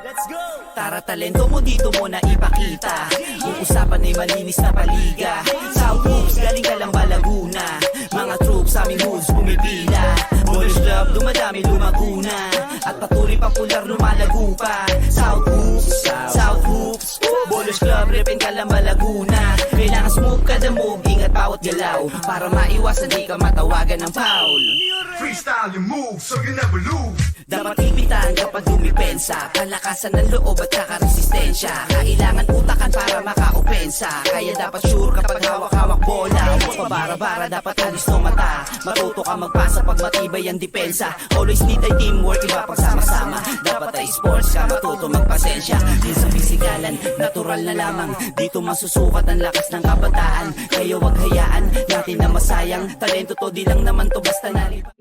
Let's go! Tara, talento mo dito mo na ipakita. Ang usapan ay malinis na paliga. South Hoops, galing ka lang ba Laguna? Mga troops sa aming hoods pumipila. Ballers Club, dumadami lumaguna. At patuloy popular lumalago pa. South Hoops, South Hoops. Ballers Club, repin ka lang ba Laguna? Kailangan smooth ka the move, ingat bawat galaw. Para maiwasan di ka matawagan ng foul. Freestyle your move so you never lose. Dapat ipitan kapag dumipensa. Palakasan ng loob at saka resistensya. Kailangan utakan para makaopensa. Kaya dapat sure kapag hawak-hawak bola. Huwag pabara-bara, dapat alis no mata. Matuto ka magpasa pag matibay ang depensa. Always need ay teamwork, iba pagsama-sama. Dapat ay sports ka, matuto magpasensya. Din sa pisikalan, natural na lamang. Dito masusukat ang lakas ng kabataan. Kaya wag hayaan natin na masayang. Talento to, di lang naman to basta nalipat.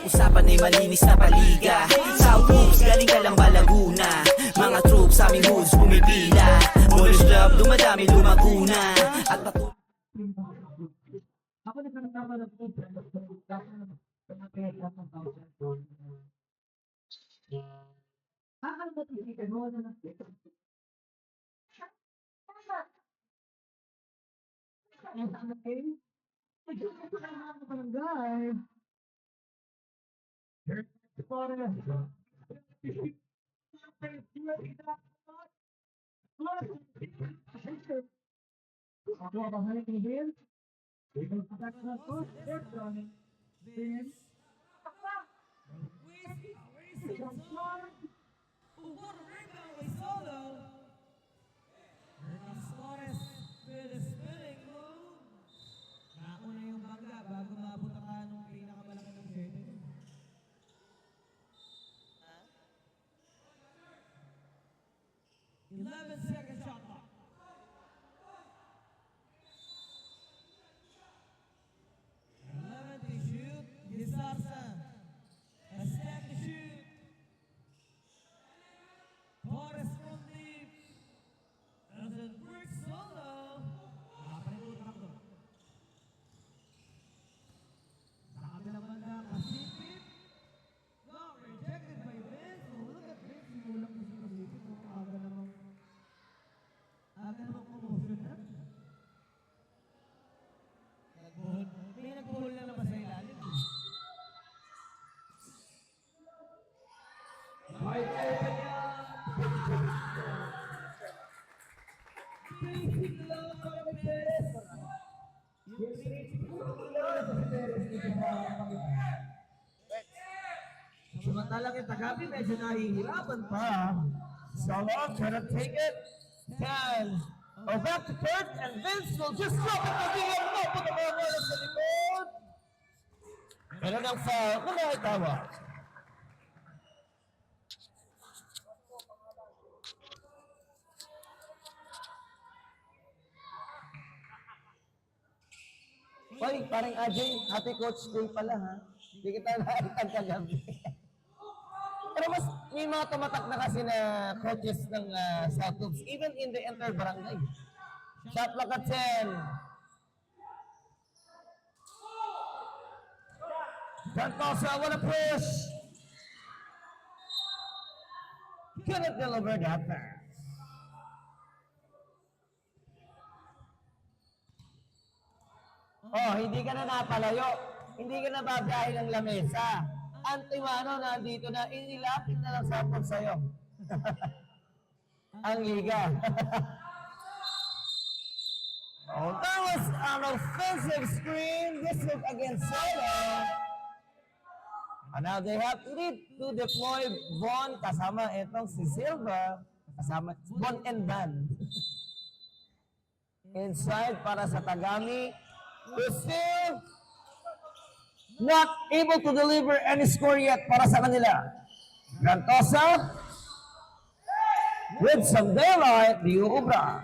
Usapan ay malinis na paliga. South Hoops, galing ka lang ba Laguna? Mga troops sa aming hoods pumipila. Ballers Club, dumadami lumaguna. At patuloy What a rebound with Solo. Flores with a spinning move. Nauna yung bangga bago maabot ang kanong pinakamalaki ng 7. 11-second shot clock. 11 to shoot. Gisarsan. A step to shoot. Torres from deep. As a quick solo. Nakapalimutan ko. Sa kabilang banda, Pasipit. No, rejected by Vince. Oh, look at Vince. Simulang na si Pasipit. Oh, aga namang promotion na. Nagbuhol. May nagbuhol na naman sa ilalim. Wide open yan. Basic lang kami Perez. Yung basic lang kami Perez. Samantalang yung Tagabi medyo nahihirapan pa. Solo trying to take it. 10. Oh, back to Kurt, and Vince will just drop it to the end. No, put the ball right sa likod. Meron ng foul. Kung nakitawa. Hoy, parang Ajay, ate Coach Day pala ha. Hindi kita nakita kagabi. Pero mas may mga tumatak na kasi na coaches ng South Hoops, even in the entire barangay. Shot clock at 10. Santosa, what a push! Couldn't deliver that pass. Oh, hindi ka na napalayo. Hindi ka na babahin ng lamesa. Antimano nandito na, inilapit na lang sapon sa'yo. Ang liga. Oh, that was an offensive screen. This was against Solo. And now they have to deploy Von kasama itong si Silva. Kasama Von and Dan. Inside para sa Tagami. Who's still not able to deliver any score yet para sa kanila. Gantosa with some daylight, di uubra.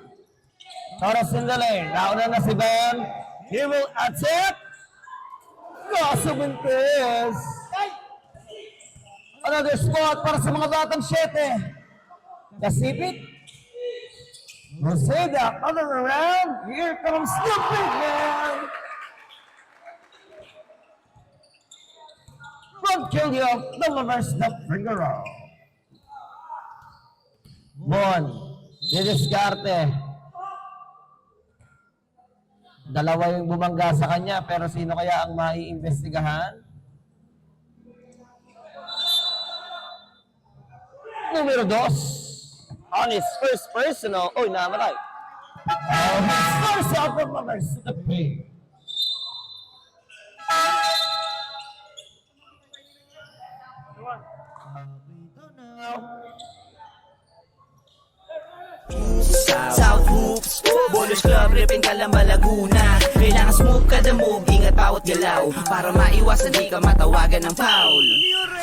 Torres in the lane. Nauna na si Ben. He will attack. Goso Benitez. Another spot para sa mga batang 7. Kasipit. Roseda, other around. Here comes the big man. From Killiok, the lovers of Figueroa. Bon, didiskarte. Dalawa yung bumangga sa kanya, pero sino kaya ang maiimbestigahan? Numero 2. On his first personal. Oy, namatay. First out of lovers to the pay. South Hoops, Bowlers Club, Ripin Calamba, Laguna. Kailangan smooth kada move, ingat bawat galaw para maiwasan di ka matawagan ng foul.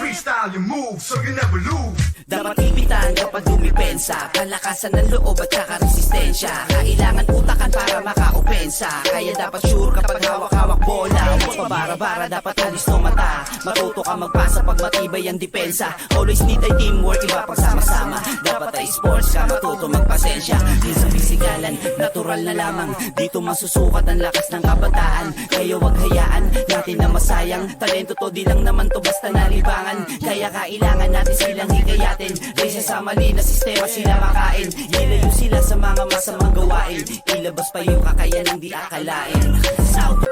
Freestyle your move so you never lose. Dapat ipitan kapag dumipensa, palakasan ng loob at saka resistensya. Kailangan utakan para makaopensa, kaya dapat sure kapag hawak-hawak bola. Huwag pabara-bara, dapat alis no mata. Matuto ka magpasa pag matibay ang depensa. Always need ay teamwork, iba pagsama-sama. Dapat ay sports ka, matuto magpasensya. Di sa pisigalan, natural na lamang. Dito masusukat ang lakas ng kabataan. Kaya wag hayaan natin na masayang. Talento to, di lang naman to basta nalibangan. Kaya kailangan natin silang hikayatin. Raysa sa mali na sistema sila makain. Ilayo sila sa mga masamang gawain. Ilabas pa yung kakayanang di akalain. South,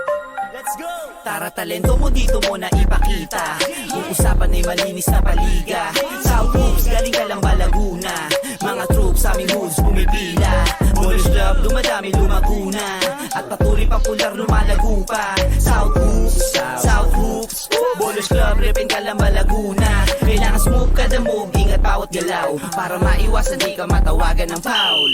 let's go! Tara, talento mo dito mo na ipakita. Kung usapan ay malinis na paliga. South Hoops, galing ka lang ba Laguna? Mga troops sa aming hoods pumipila. Bowlers Club, dumadami lumaguna. At patuloy popular lumalago pa. South Hoops, South Hoops, Bowlers Club, Ripin Calamba, Laguna. Kailangan smooth kada move, ingat bawat galaw para maiwasan di ka matawagan ng foul.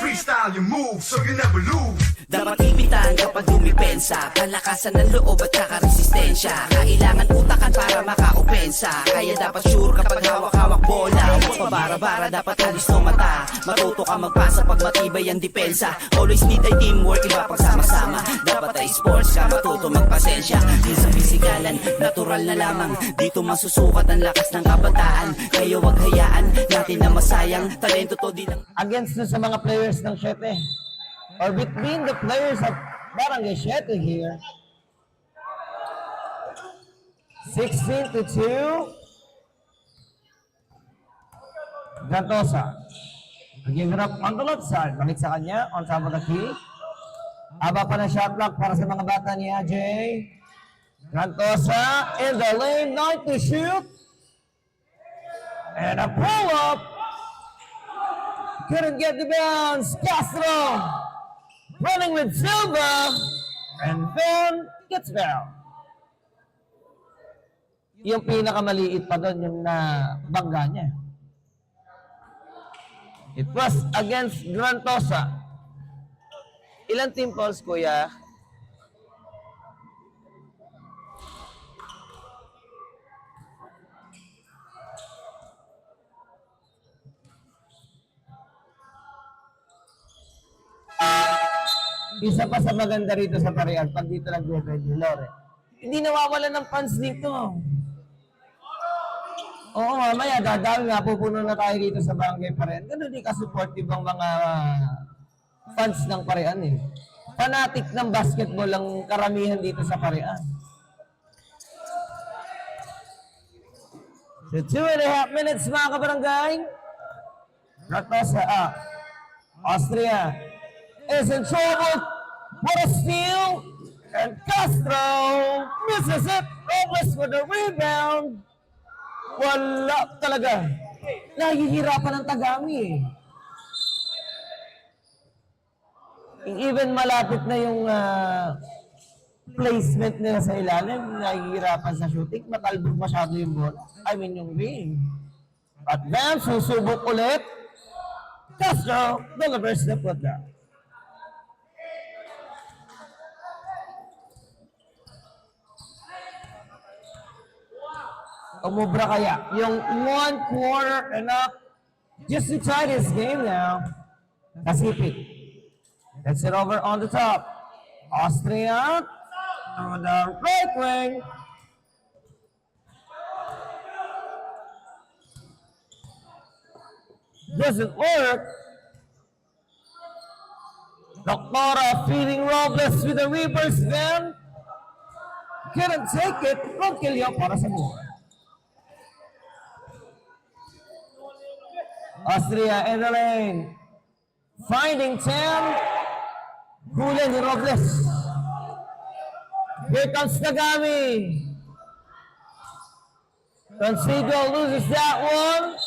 Freestyle your move so you never lose. Dapat ipitan kapag dumipensa, palakasan ng loob at saka resistensya. Kailangan utakan para makaopensa, kaya dapat sure kapag hawak-hawak bola. Huwag Magpabara-bara, dapat listo mata. Matuto ka magpasa pag matibay ang depensa. Always need ay teamwork, iba pang sama-sama. Dapat ay sports ka, matuto magpasensya. Di sa pisikalan, natural na lamang. Dito masusukat ang lakas ng kabataan. Kaya wag hayaan natin na masayang. Talento to din ang Against na sa mga players ng 7. Or between the players of Barangay 7 here. 16-2. Gantosa. Nag-grab on the left side. Balik sa kanya. On top of the key. Aba pa na shot clock para sa mga bata ni Ajay. Gantosa in the lane. 9 to shoot. And a pull-up. Couldn't get the bounce. Castro. Running with Silva. And then gets down. Yung pinakamaliit pa doon, yung bangga niya. It was against Grantosa. Ilan team fouls, kuya? Isa pa sa maganda rito sa Parian, pag dito nag-defend Lore. Hindi nawawala ng fans dito. Oo, mamaya, dadami nga, pupuno na tayo dito sa barangay Parian. Ganun di ka-supportive ang mga fans ng Parian eh. Fanatic ng basketball ang karamihan dito sa Parian. So 2.5 minutes mga kabarangay. Ratosa Austria is in trouble. What a steal! And Castro misses it. Robles with the rebound. Wala talaga. Nahihirapan ang Tagami eh. Even malapit na yung placement nila sa ilalim, nahihirapan sa shooting. Matalbog masyado yung bola. I mean yung ring. Advance, susubok ulit. Castro delivers the put down. Umubra kaya. Yung 1 quarter enough just to tie this game now. Pacific. Gets it over on the top. Austria on the right wing. Doesn't work. Doctora feeding Robles with a reverse then. Couldn't take it. Ronquillo para sa board. Austria in the lane. Finding 10. Huli ni Robles. Here comes Tagami. Consigo loses that one.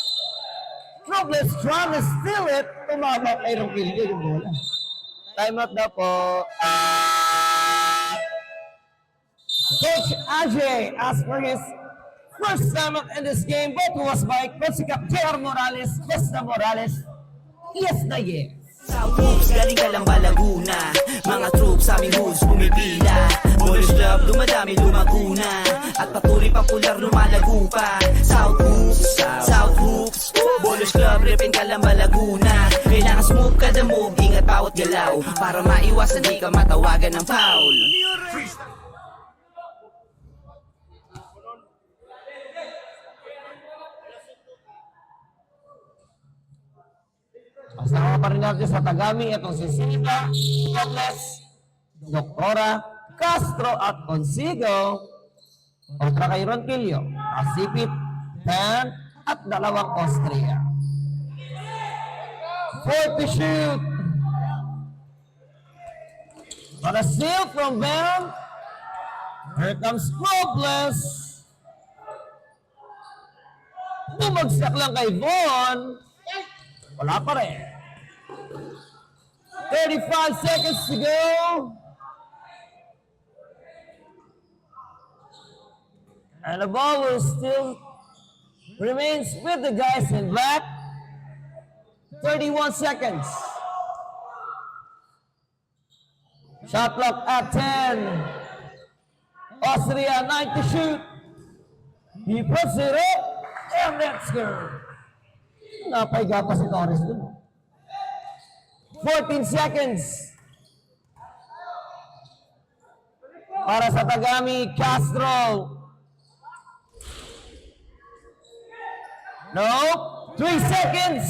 Robles trying to steal it. Tumama kay Ronquillo yung bola. Time out na po. Coach Ajay asked for his first time out in this game, but was by Coach Captor Morales, Costa Morales. Yes na yes. South Hoops, galing ka lang ba Laguna? Mga troops sa aming hoops pumipila. Bolos Club, dumadami lumaguna. At patuloy popular lumalago pa. South Hoops, Bolos Club, repin ka lang ba Laguna? Kailangan smooth ka the move, ingat bawat galaw. Para maiwasan di ka matawagan ng foul. Kasama pa rin natin sa Tagami, itong si Silva, Robles, Doctora, Castro at Consigo. Kontra kay Ronquillo, Asipit, Pan, at dalawang Austria. 4 to shoot. But a steal from Van. Here comes Robles. Bumagsak lang kay Von. Wala pa rin. 35 seconds to go. And the ball will still remains with the guys in black. 31 seconds. Shot clock at 10. Austria 9 to shoot. He puts it up and that's good. Napaiga pa si Torres dun. 14 seconds. Para sa Tagami, Castro. No. 3 seconds.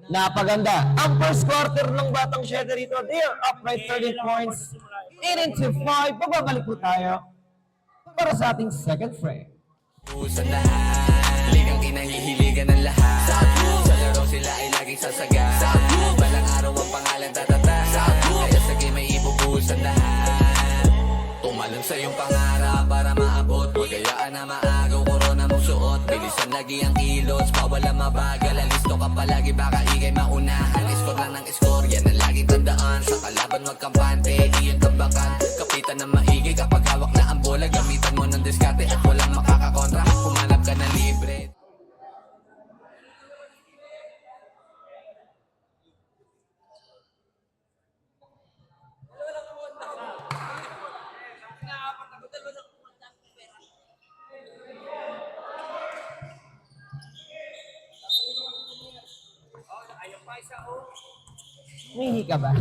Napaganda. Ang first quarter ng Batang Shedder rito, they are up by 30 points. 8 into 5. Bababalik po tayo para sa ating second frame. Sa lahat, ligang kinahihiligan ng lahat. Sa laro sila ay laging sasaga. Balang araw ang pangalan tatata. Kaya sa game ay ibubuhos ang lahat. Tumalon sa iyong pangarap para maabot. Huwag kayaan na maagaw, korona mong suot. Bilisan lagi ang kilos, bawal ang mabagal. Alisto ka palagi, baka ikay maunahan. Score lang ng score, yan ang laging tandaan. Sa kalaban wag kampante, iyon tambakan. Kapitan ng maigi kapag hawak na ang bola. Gamitan mo ng diskarte at walang makakakontra. Kumanap ka na libre. Mihi ka ba?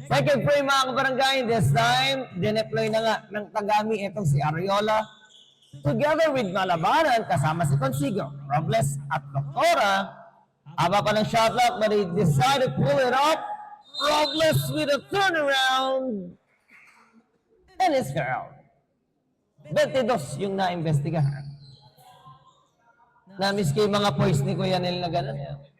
Second frame mga kabarangay, this time, dineploy na nga ng Tagami itong si Ariola. Together with Malabanan, kasama si Consigo, Robles at Doctora. Aba pa ng shot clock, but he decided to pull it up. Robles with a turnaround. And it's foul. 22 yung na-investigahan. Na-miss ko yung mga poise ni Kuya Nel na gano'n.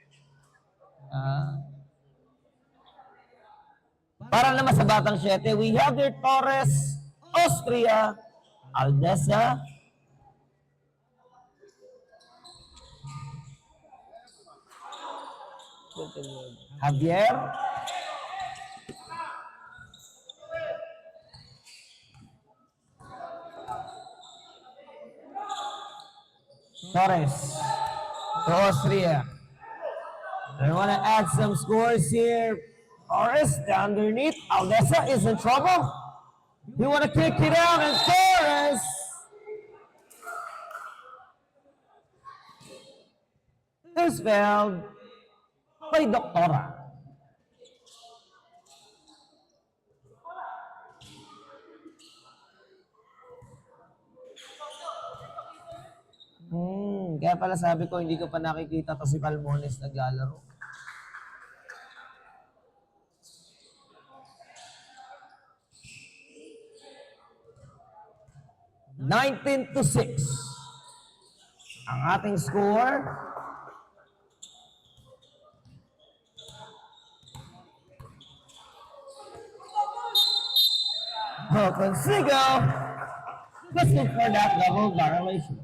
Para naman sa Batang 7, we have here Torres, Austria, Aldesa, Javier, Torres, to Austria. They want to add some scores here. Torres underneath. Aldesa is in trouble. You want to kick it out, and Torres is fouled by Doctora. Kaya pala sabi ko, hindi ko pa nakikita to si Palmones naglalaro. (19-6) ang ating score. Consigo, let's look for that double violation.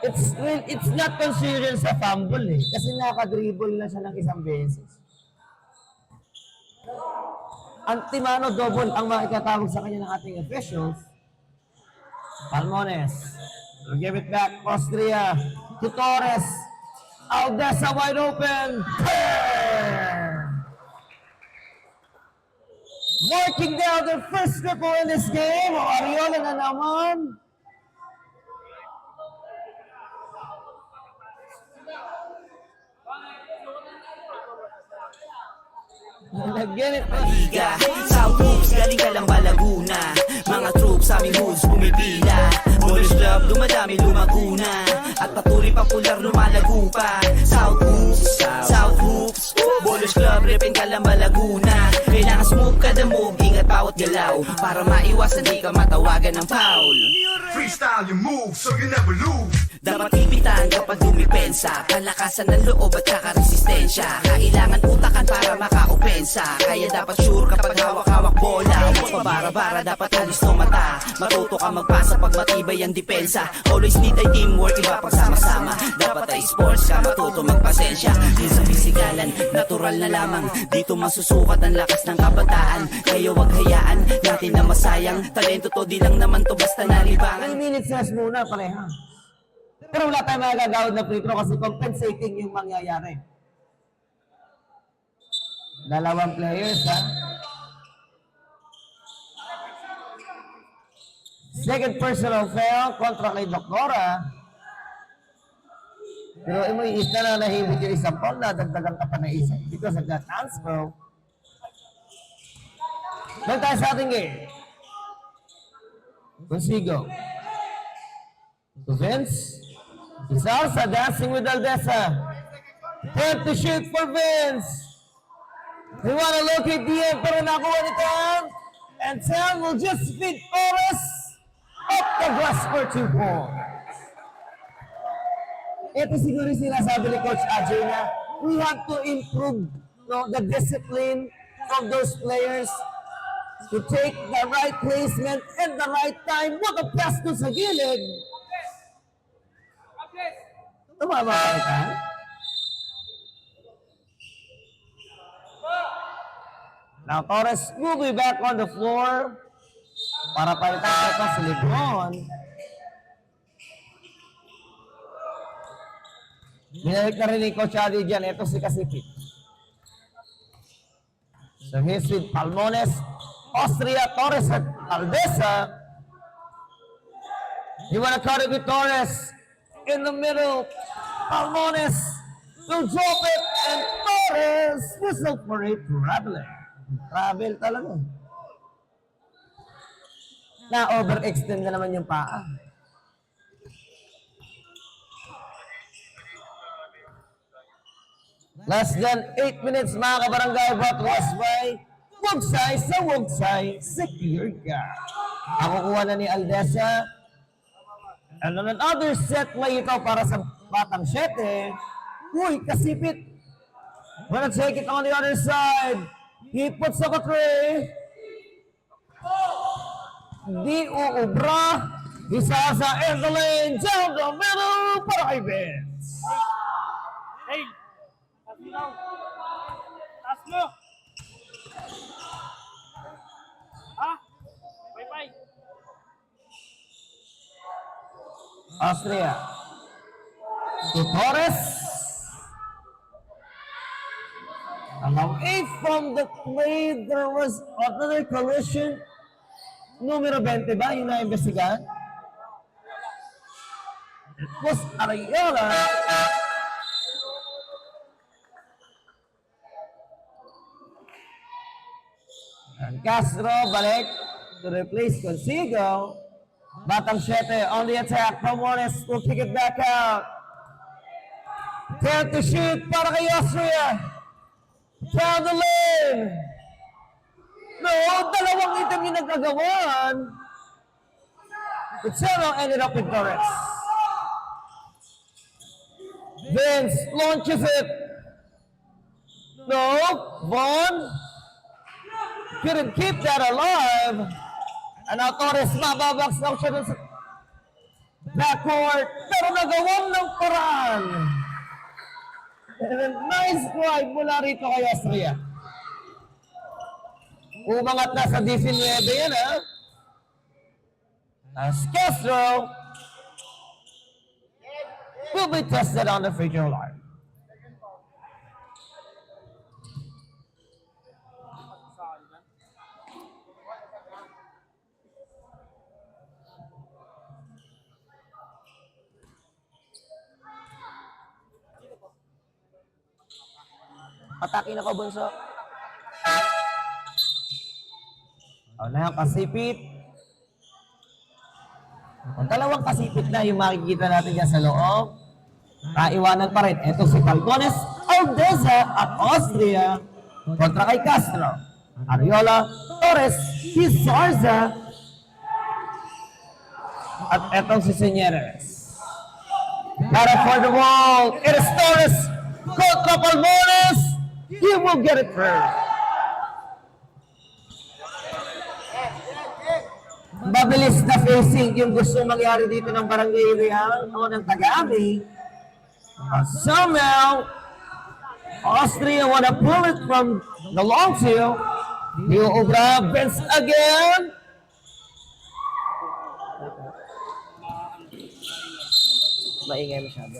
It's not considered sa fumble kasi nakadribble na siya ng isang beses. Antimano double ang makikatawag sa kanya ng ating officials. Palmones will give it back. Austria to Torres. Aldesa wide open. Marking down the first triple in this game. Ariola na naman. Lagyan ito. Liga, South Hoops, galing ka lang ba Laguna? Mga troops sa aming hoods pumipila. Bonus club, dumadami lumaguna. At patuloy popular lumalago pa. South Hoops, bonus club, repin ka lang ba Laguna? Kailangan smooth ka the move, ingat bawat galaw. Para maiwasan di ka matawagan ng foul. Freestyle your move so you never lose. Dapat ipitan kapag dumipensa. Palakasan ng loob at saka resistensya. Kailangan utakan para maka-opensa. Kaya dapat sure kapag hawak-hawak bola. Huwag pabara-bara, dapat alis no mata. Matuto ka magpasa pag matibay ang depensa. Always need ay teamwork, iba pag sama-sama. Dapat ay sports ka, matuto magpasensya. Minsan bisigalan, natural na lamang. Dito masusukat ang lakas ng kabataan. Kaya wag hayaan natin na masayang. Talento to, di lang naman to basta nalibangan. 9 minutes rest muna pareha. Pero wala tayong magagawad na free throw kasi compensating yung mangyayari. Dalawang players, ha? Second personal foul kontra kay Doktora. Pero mo isa na nahimik yung isang foul na dagdagan ka pa na isa because of that hands bro. Balik tayo sa ating game. Consigo. To Vince. Salsa dancing with Aldesa. Attempt to shoot for Vince. They want to locate the end pero nakuha ni Tam. And Tam will just feed Torres up the glass for 2 points. Ito siguro yung sinasabi ni Coach Ajay na we have to improve the discipline of those players to take the right placement and the right time. What a pass to sa gilid. Tumama ka ito. Now Torres will be back on the floor para palitan ito si Lebron. Binalik na rin ni Coach Adi dyan. Ito si Kasipit. So he's with Palmones, Austria, Torres at Aldesa. You want to cut it with Torres in the middle. Palmones will drop it and Torres whistle for it. Travel talaga. Na-overextend na naman yung paa. Less than 8 minutes mga kabarangay, brought to us by Wugsay sa Wugsay Secure Car. Nakukuha na ni Aldesa. And on another set play ito para sa Batang 7. Uy, Kasipit. Wanna take it on the other side. He puts up a tray. Di uubra. Isa sa end the lane. Down the middle para kay Vince. Hey! Taas mo! Ha? Bye-bye! Austria. To Torres. Away from the play, there was another collision. Numero 20 ba? Yung na-investigahan? It was Ariola. And Castro balik to replace Consigo. Batang 7 on the attack. Palmones will kick it back out. Attempt to shoot para kay Austria. Down the lane. No, dalawang item yung nagkagawan. Pucero ended up with Torres. Vince launches it. No, Vaughn couldn't keep that alive. And now Torres mababaks lang siya dun sa backcourt. Pero nagawang ng paraan. And a nice drive mula rito kay Austria. Umangat na sa 19 yan, ha? As Castro will be tested on the free throw line. Atake na ko, Bunso. Na yung Kasipit. Ang dalawang Kasipit na yung makikita natin dyan sa loob. Naiwanan pa rin. Ito si Palmones, Aldesa at Austria kontra kay Castro. Ariola, Torres, Pizarza at etong si Senyeres. Got it for the wall. It is Torres kontra Palmones. He will get it first. Mabilis na facing yung gusto mangyari dito ng Barangay Real o ng Tagami. Somehow, Austria want to pull it from the long two. Dio Obra, Vince again. Maingay masyado.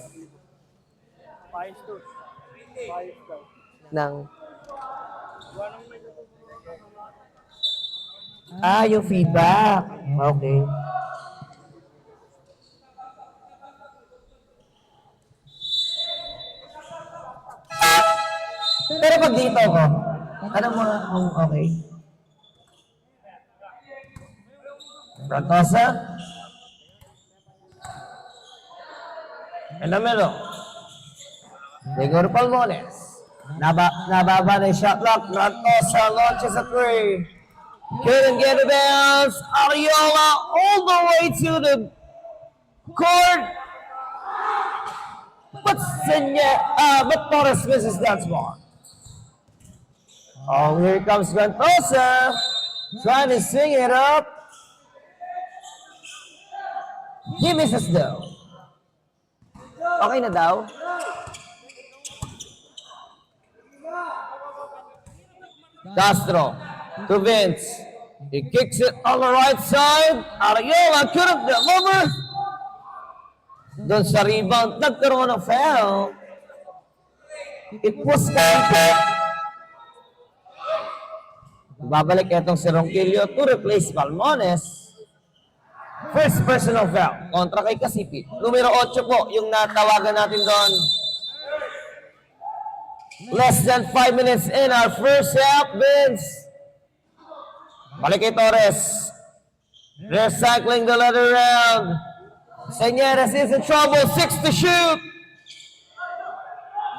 Nang yung feedback. Okay. ko. Tanong mo kung okay. Frantosa. En the middle. Rigor Palmones. Nababa na yung shot clock. Frantosa launches a three. Couldn't get the bounce. Ariola all the way to the court. But Torres misses that spot. Oh, here comes Ventosa. Trying to swing it up. He misses though. Okay na daw. Castro to Vince. He kicks it on the right side. Ariola couldn't deliver. Doon sa rebound, nagkaroon ng foul. It was counted. Babalik itong si Ronquillo to replace Palmones. First personal foul kontra kay Kasipi. Numero 8 po yung natawagan natin doon. Less than 5 minutes in our first half, Vince. Balik kay Torres. They're cycling the letter round. Señeres is in trouble. 6 to shoot.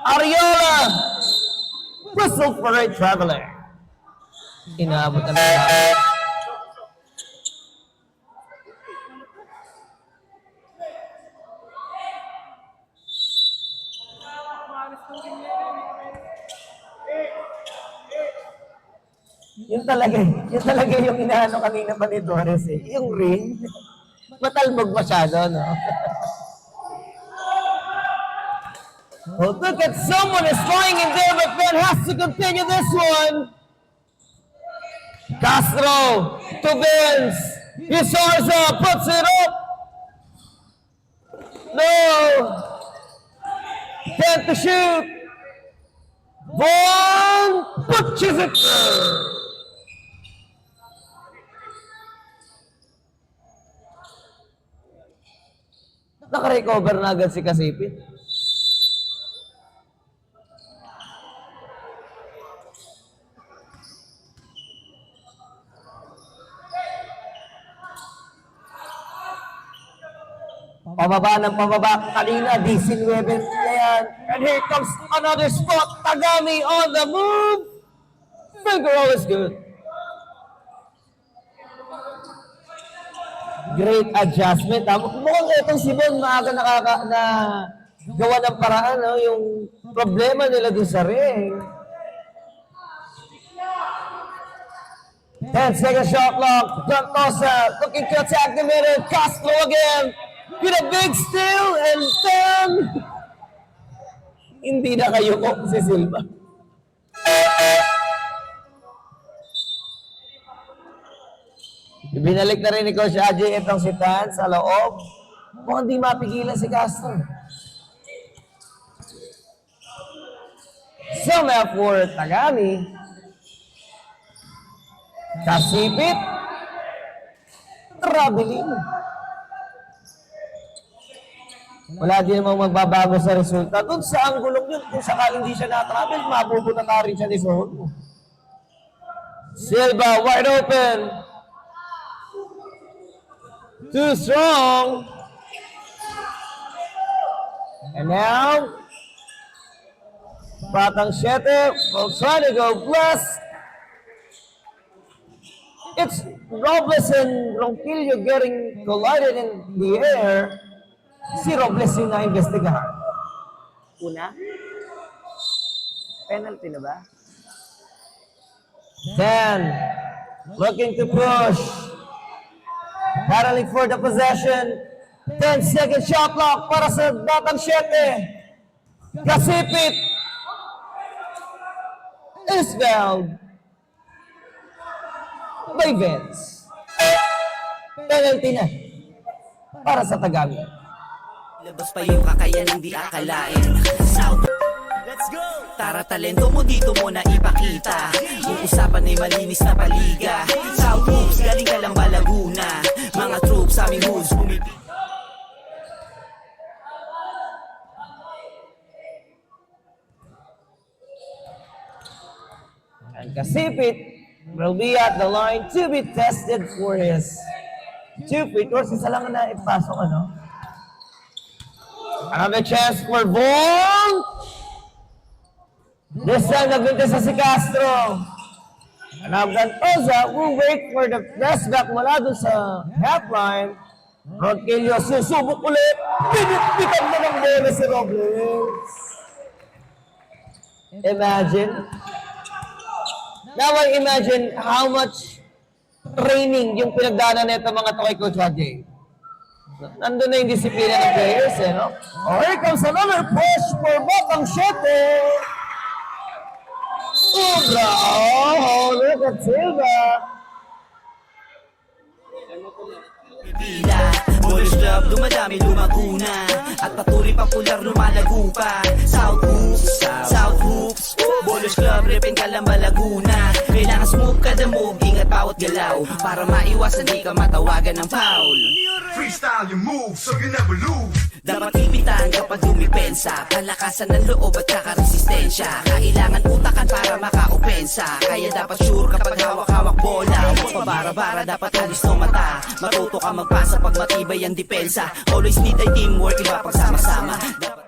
Ariola. Whistle for a traveler. Inaabot na nila. Yun talaga yung inaano kanina pa ni Torres eh. Yung ring, matalbog masyado, no? Oh, look at someone is flying in there, but Ben has to continue this one. Castro to Vince. He soars up, puts it up. No. 10 to shoot. Vaughn punches it. Naka-recover na agad si Kasipin. Pababa ng pababa. Kanina, 19 na yan. And here comes another spot. Tagami on the move. Finger roll is good. Great adjustment. Mukhang itong si Bon maaga na gawa ng paraan, no? Yung problema nila doon sa ring. 10-second shot clock. Ventosa looking to attack the middle. Castro again. With a big steal and then hindi na kayo ko si Silva. Binalik na rin ni Coach Ajay itong si Tan sa loob. Kung hindi mapigilan si Castro. Some effort, Tagami. Kasipit. Traveling. Wala din namang magbabago sa resulta. Doon sa anggulong yun, kung sakaling hindi siya na-travel, mabubuta na rin siya ni Sohon. Silva, wide open. Too strong. And now, Batang Siete will try to go blast. It's Robles and Ronquillo getting collided in the air. Si Robles yung na-investigahan. Una? Penalty na ba? 10. Looking to push. Battling for the possession. 10-second shot clock para sa Batang Siete. Kasipit. Is fouled by Vince. Penalty na para sa Tagami. Labas pa yung kakayanang di akalain. South, let's go! Tara talento mo dito mo na ipakita. Yung usapan ay malinis na paliga. South moves, galing ka lang ba Laguna? Mga troops aming hoods bumipit. Kasipit will be at the line to be tested for his 2 free throws. Isa lang na ipasok, ano? Another chance for Von. This time, nagbintis na si Castro. Now, Gantosa will wait for the press back mula dun sa half line. Ronquillo susubok ulit. Pinit-pitan na ng bola si Robles. Imagine. Now I imagine how much training yung pinagdaanan nito mga to kay Coach Wajay. Nandun na yung disiplina ng players, eh, no? Oh, here comes another push for Batang Siete. Sobra! Oh, look at Silva. Pila, Bonus Club, dumadami lumaguna at patuloy popular lumalago pa. South Hoops, Bonus Club, Ripin Calamba, Laguna. Kailangan smooth kada move, ingat bawat galaw para maiwasan di ka matawagan ng foul. Freestyle your moves so you never lose. Dapat ipitan kapag dumipensa, palakasan ng loob at saka resistensya. Kailangan utakan para maka-opensa, kaya dapat sure kapag hawak-hawak bola. Huwag pabara-bara, dapat alis no mata. Matuto ka magpasa pag matibay ang depensa. Always need ay teamwork, iba pag sama-sama. Dapat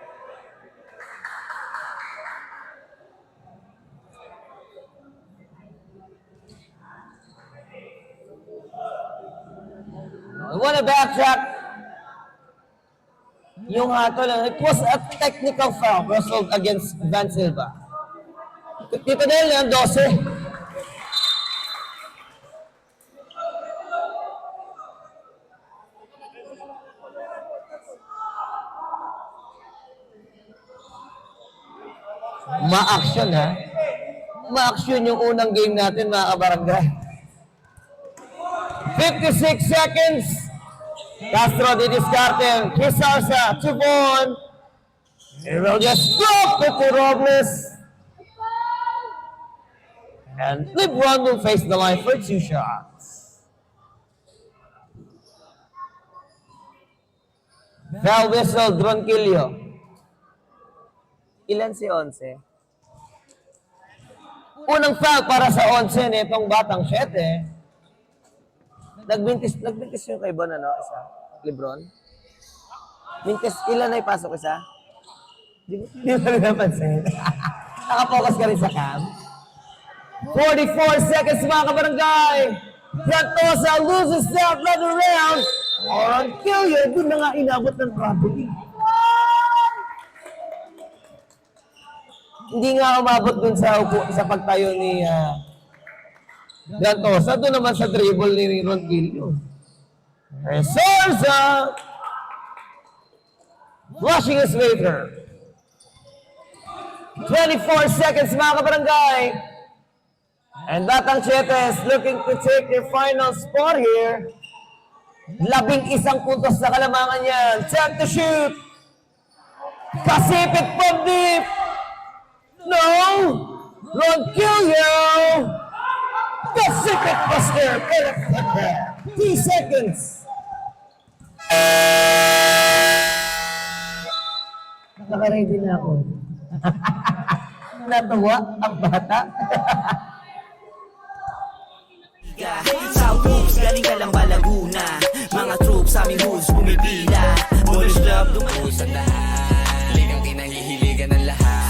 I want to backtrack. Yung hatol, it was a technical foul wrestled against Van Silva. Tito Del, yan, 12. Ma-action, ha? Ma-action yung unang game natin, mga kabarangay. 56 seconds. Castro di discarte. Chris Arza to Von. He will just drop it to Robles. And LeBron will face the line for 2 shots. Foul whistle, Ronquillo. Ilan si 11? Unang foul para sa 11 nitong Batang Siete. Nagbintis yung kay Bon, ano? Isa? Lebron? Bintis, ilan na ipasok isa? Di mo rin napansin. Nakapokus ka rin sa cam. 44 seconds, mga kabarangay! Gantosa loses that another round. Ronquillo, doon na nga inabot ng traffic. Hindi nga umabot dun sa pagtayo ni Gantosa, doon naman sa dribble ni Ronquillo. Sorza! Flushing is later. 24 seconds, mga kabarangay. And Batang Siete is looking to take their final spot here. 11 puntos na kalamangan yan. Time to shoot. Kasipit from deep. No! Ronquillo! Pacific Buster! 3 seconds! Naka-ready na ako. Natuwa ang bata. South Hoops, galing ka lang ba Laguna? Mga troops sa aming hoods pumipila. Bonus Club, Usan lahat, ligang kinahihiligan ng lahat.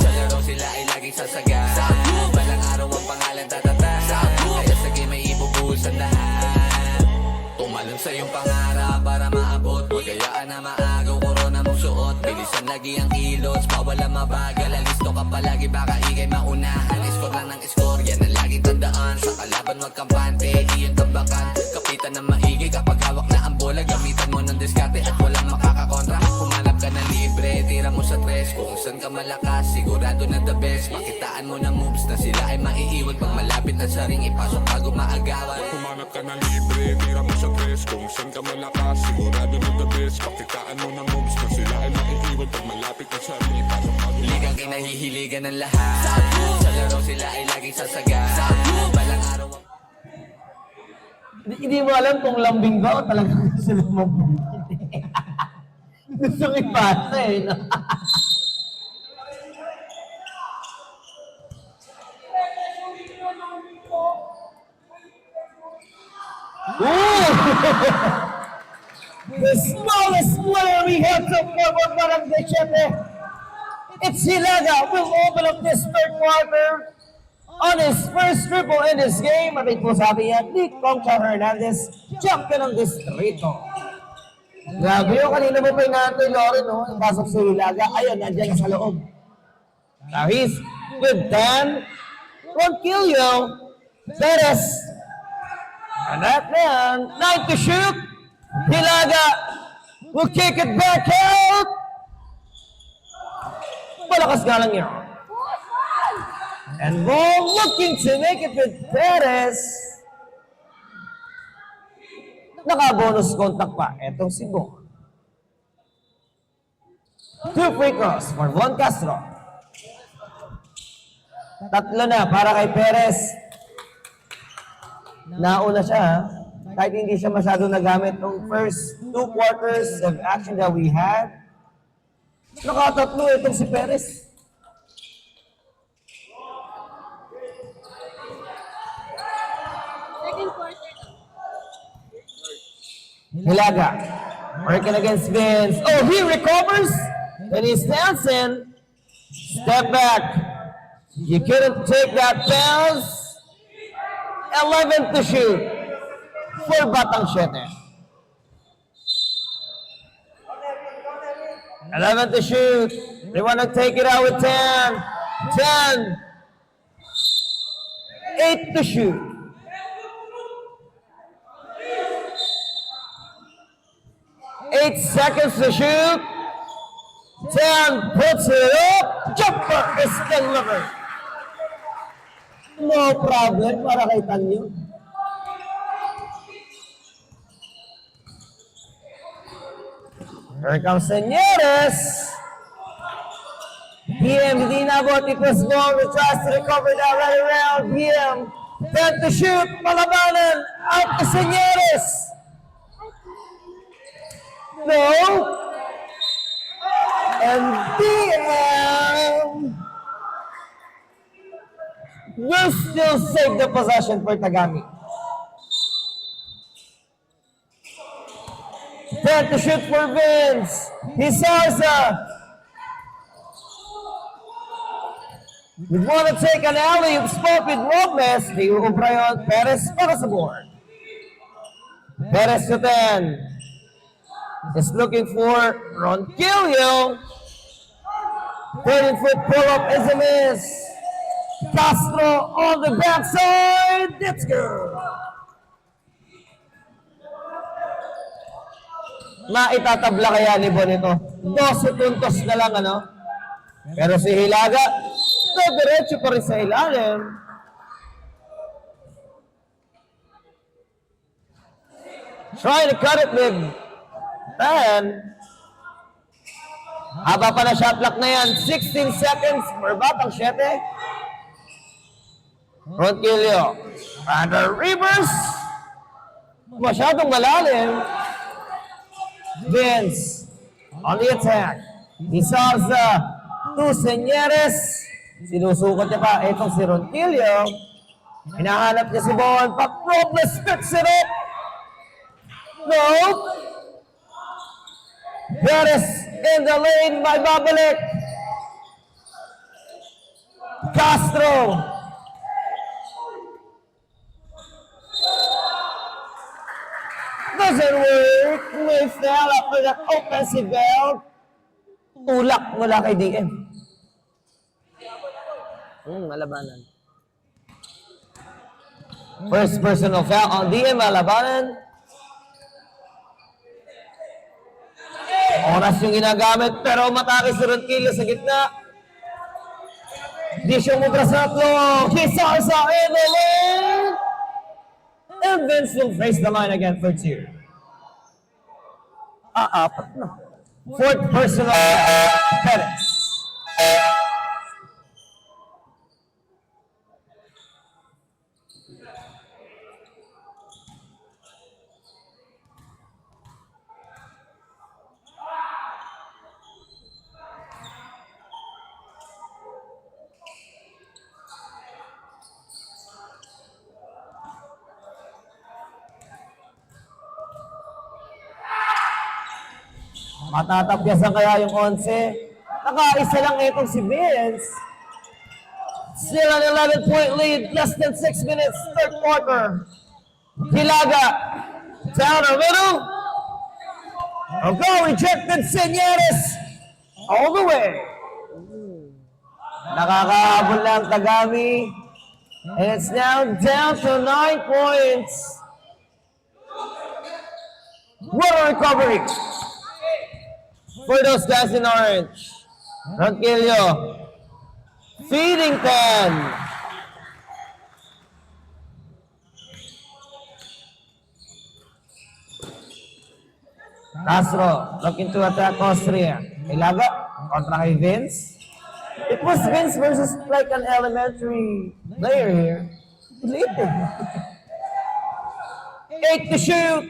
Sa laro sila ay laging sasaga. Balang araw ang pangalan tatata. Kaya sa game ay ibubuhusan lahat. Tumalon sa iyong pangarap para maabot. Huwag kayaan na maagaw, korona mong suot. Bilisan lagi ang kilos, bawal ang mabagal. Alisto ka palagi, baka ikay maunahan. Score lang ng score, yan ang laging tandaan. Sa kalaban wag kampante, iyon tambakan. Kapitan ng maigi kapag hawak na ang bola. Gamitan mo ng diskarte at walang makakakontra. Humanap ka ng libre, tira mo sa tres. Kung saan ka malakas, sigurado na the best. Makitaan mo ng moves na sila ay maiiwan. Pag malapit na sa ring, ipasok bago maagawan. Humanap ka ng libre, tira mo sa tres. Kung saan ka malakas, sigurado na the best. Pakitaan mo ng moves na sila ay maiiwan. Pag malapit na sa ring, ipasok bago Ligang kinahihiligan ng lahat. Sa laro sila ay laging sasaga. Balang araw ang Hindi mo alam kung lambing ba o talagang gusto lang mabuti. Gusto ng ipasa eh. No? The smallest player we have so far for Barangay Siete. It's Hilaga will open up this third quarter on his first triple in this game. At ito sabi niya, ni Concha Hernandez, champion ng distrito. Grabe yun, kanina mo pa inaantay, Loren, no? Pasok si Hilaga, ayun, nandiyan na sa loob. Now he's with Dan Ronquillo Perez. And that man, 9 to shoot. Hilaga will kick it back out. Malakas nga lang yun. And Ball looking to make it with Perez. Naka-bonus contact pa. Etong si Ball. 2 free throws for Von Castro. Tatlo na para kay Perez. Nauna siya, ha? Kahit hindi siya masyado nagamit ng first 2 quarters of action that we had. Nakatatlo itong si Perez. Hilaga, working against Vince. Oh, he recovers, and he's dancing. Step back. You couldn't take that bounce. 11 to shoot for Batang Siete. 11 to shoot. They want to take it out with 10. 10. 8 to shoot. 8 seconds to shoot. 10 puts it up. Jumper is delivered. No problem para kay Tanyo. Here comes Señores. PM, hindi nabot. It was long. He tries to recover that right around. PM, 10 to shoot. Malabanan. Out to Señores. No. And DM will still save the possession for Tagami. 10 to shoot for Vince. Hisarza. We want to take an alley-oop spot with Robles. Leo O'Brien, Perez para sa board. Perez to 10. Is looking for Ronquillo. 13-foot pull-up is a miss. Castro on the backside. That's good. Maitatabla kaya ni Bonito. 12 puntos na lang, ano? Pero si Hilaga, diretso pa rin sa ilalim. Trying to cut it with 10. Haba pa na shot clock na yan. 16 seconds for Batang Siete. Ronquillo. And the reverse. Masyadong malalim. Vince on the attack. Isarza to Señores. Sinusukot niya pa. Itong si Ronquillo. Hinahanap niya si Bon. Robles picks it up. No. Perez in the lane. May babalik. Castro. Doesn't work. We fell after that offensive belt. Tulak mula kay DM. Malabanan. First personal foul on DM Malabanan. Oras yung ginagamit pero matake si Ronquillo sa gitna. Di siya umubra sa tatlo. Hisarza in the lane. And Vince will face the line again for 2. Apat na. Fourth personal Perez. Matatapyasan kaya yung 11? Nakaisa lang itong si Vince. Still an 11-point lead, less than 6 minutes, third quarter. Hilaga, down the middle. A goal rejected, Señores, all the way. Nakakahabol lang Tagami. And it's now down to 9 points. What a recovery for those guys in orange. Ronquillo, feeding pen. Castro looking to attack Austria. Ilaga, kontra kay Vince. It was Vince versus like an elementary player here. Leading. 8 to shoot.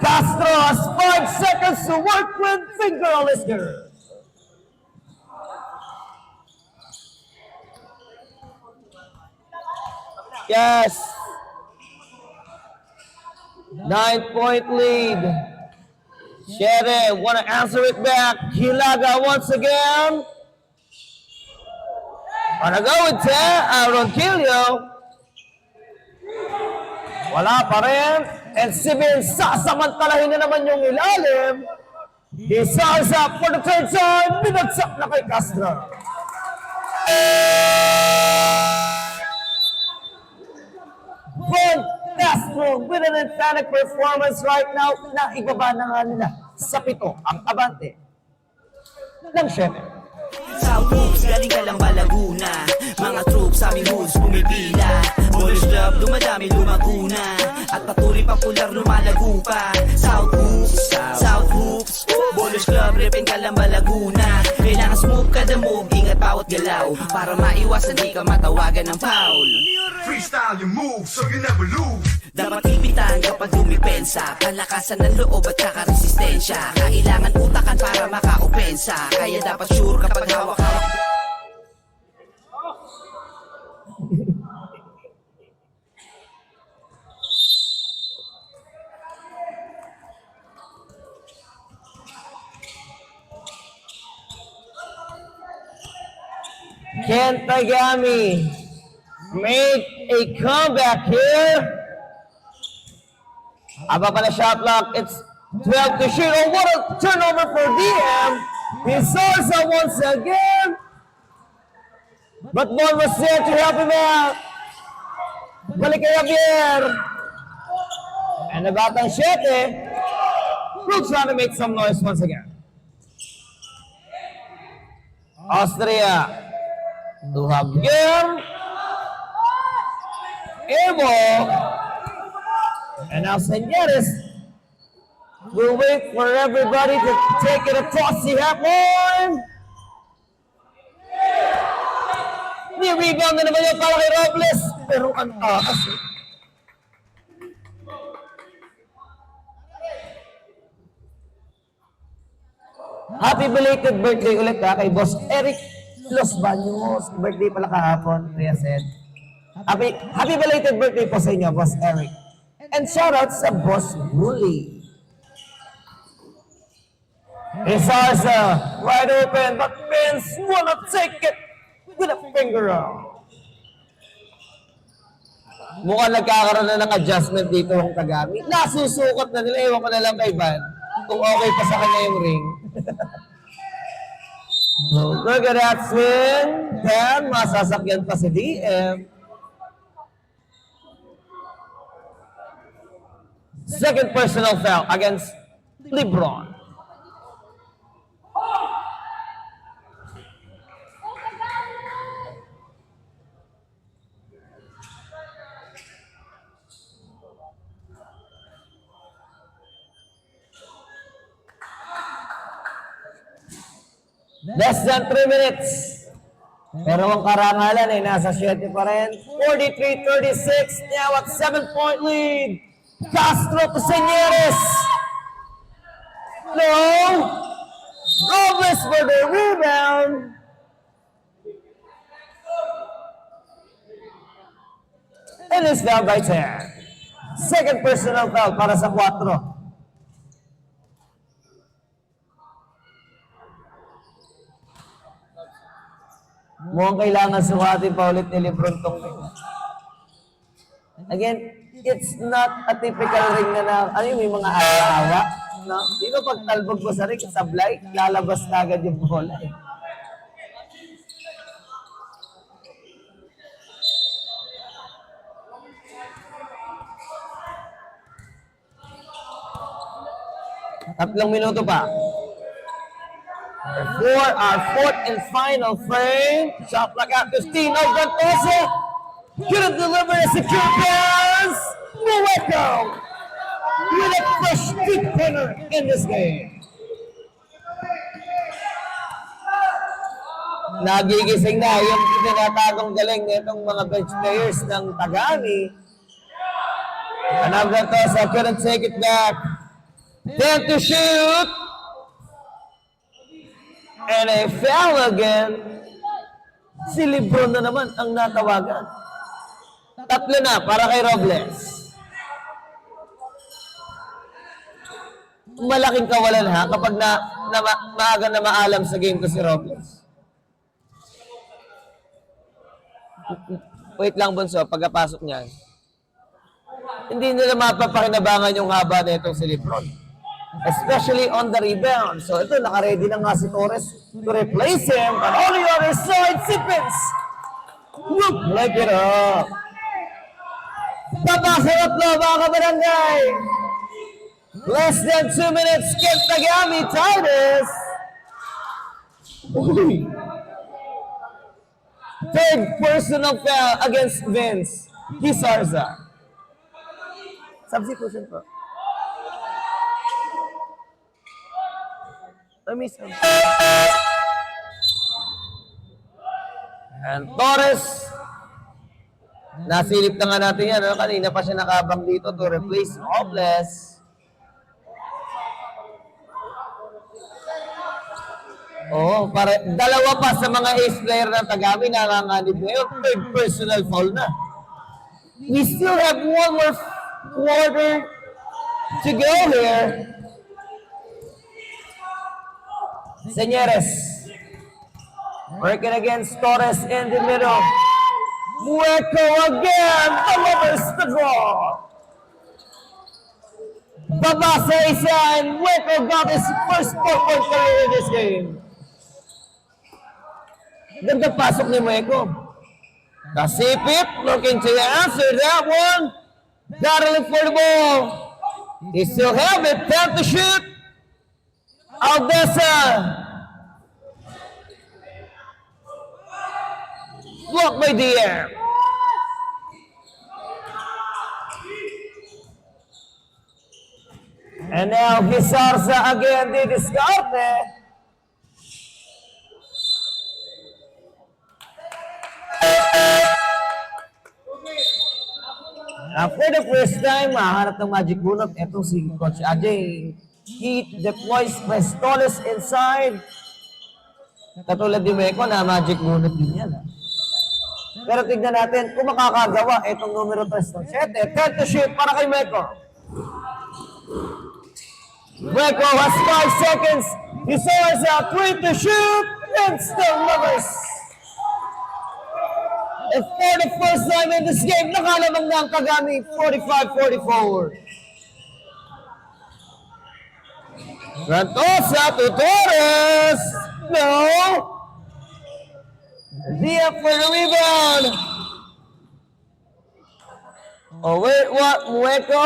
Castro has 5 seconds to work with finger lister. Yes. 9-point lead. Shere wanna answer it back. Hilaga once again. Wanna go with Ronquillo. Wala pa rin. And si Vince, sasamantalahin na naman yung ilalim. He saws up for the third time. Binagsak na kay Castro. Von Castro with an emphatic performance right now. Naibaba na nga nila sa 7 ang abante ng 7. South Hoops, galing ka lang ba Laguna? Mga troops, aming hoods, pumipila. Boys Club, dumadami, lumaguna. At patuloy popular, lumalago pa. South Hoops, South Hoops. Boys Club, repin ka lang ba Laguna? Kailangan smooth kada move, ingat bawat galaw. Para maiwasan di ka matawagan ng foul. Freestyle your moves so you never lose. Dapat ipitan kapag dumipensa. Palakasan ng loob at saka resistensya. Kailangan utakan para maka-opensa. Kaya dapat sure kapag hawak-hawak. Ken Tagami make a comeback here. Aba pa na shot clock. It's 12 to shoot. Oh, what a turnover for DM. He saws it once again. But one was there to help him out. Balik kay Javier. And the batang 7 will try to make some noise once again. Austria to Javier. Evo. And now Señores will wait for everybody to take it across the half line. Ni-rebound na naman yung para kay Robles. Pero ang taas eh. Happy belated birthday ulit kay Boss Eric Los Baños. Birthday pala kahapon, Rhea said. Happy belated birthday po sa inyo, Boss Eric. And shout out sa Boss Wooly. Isarza, wide open, but Vince wanna take it with a finger out. Mukhang nagkakaroon na ng adjustment dito ang Tagami. Nasusukot na nila, ewan ko na lang kay Van kung okay pa sa kanya yung ring. So, look at that swing. Then, masasakyan pa si DM. Second personal foul against LeBron. Less than 3 minutes. Pero ang karangalan ay nasa 7 pa rin. 43-36, now at 7-point lead. Castro to Señores. No. Robles for the rebound. And it's down by 10. Second personal foul para sa 4. Mukhang kailangan sukatin pa ulit ni Lebron tong ring. Again, it's not a typical ring na ano yung may mga awa. No? Dito pag talbog mo sa ring, sablay, lalabas na agad yung bola. Tatlong minuto pa. For our fourth and final frame. Shot clock at 15. No, Ventosa couldn't deliver a secure pass. Mueco with a fresh deep corner in this game. Nagigising na yung tinatagong galing nitong mga bench players ng Tagani. And now Ventosa couldn't take it back. Then to shoot. And a foul again. Si Lebron na naman ang natawagan. Tatlo na para kay Robles. Malaking kawalan ha kapag maaga na maalam sa game ko si Robles. Wait lang, Bunso, pagkapasok niya. Hindi nila mapapakinabangan yung haba na itong si Lebron. Especially on the rebound. So ito, naka-ready na nga si Torres to replace him. But on the other side, Sipins look like it up. Papasarap na mga kabarangay. Less than 2 minutes, Kent Tagami, Titus. Uy. Third personal foul against Vince Gisarza. Substitution po. And Torres, nasilip na nga natin yan. Ano? Kanina pa siya nakabang dito to replace Robles. Oo, para dalawa pa sa mga ace player ng Tagami nanganganib ngayon. Third personal foul na. We still have one more quarter to go here. Señores, working against Torres in the middle. Mueco again, delivers the draw. Babasa isa, and Mueco got his first 4-point career in this game. Ganda pasok ni Mueco. Kasipit, looking to answer that one. Battling for the ball. He still have it, time to shoot. Aldesa. Blocked by DM. And now Gisarza again, they discard it. For the first time, mahanap ng magic bullet. Ito si Coach Ajay. He deploys Prestoles inside. Katulad ni Meco na magic bullet din yan. Pero tignan natin kung makakagawa itong numero 3 ng 7. 10 to shoot para kay Meco. Meco has 5 seconds. He saws out 3 to shoot and still lovers. And for the first time in this game, nakalamang na ang Kagami 45-44. Ventosa to Torres. No. Dia for the rebound. Oh, wait, what? Mueco?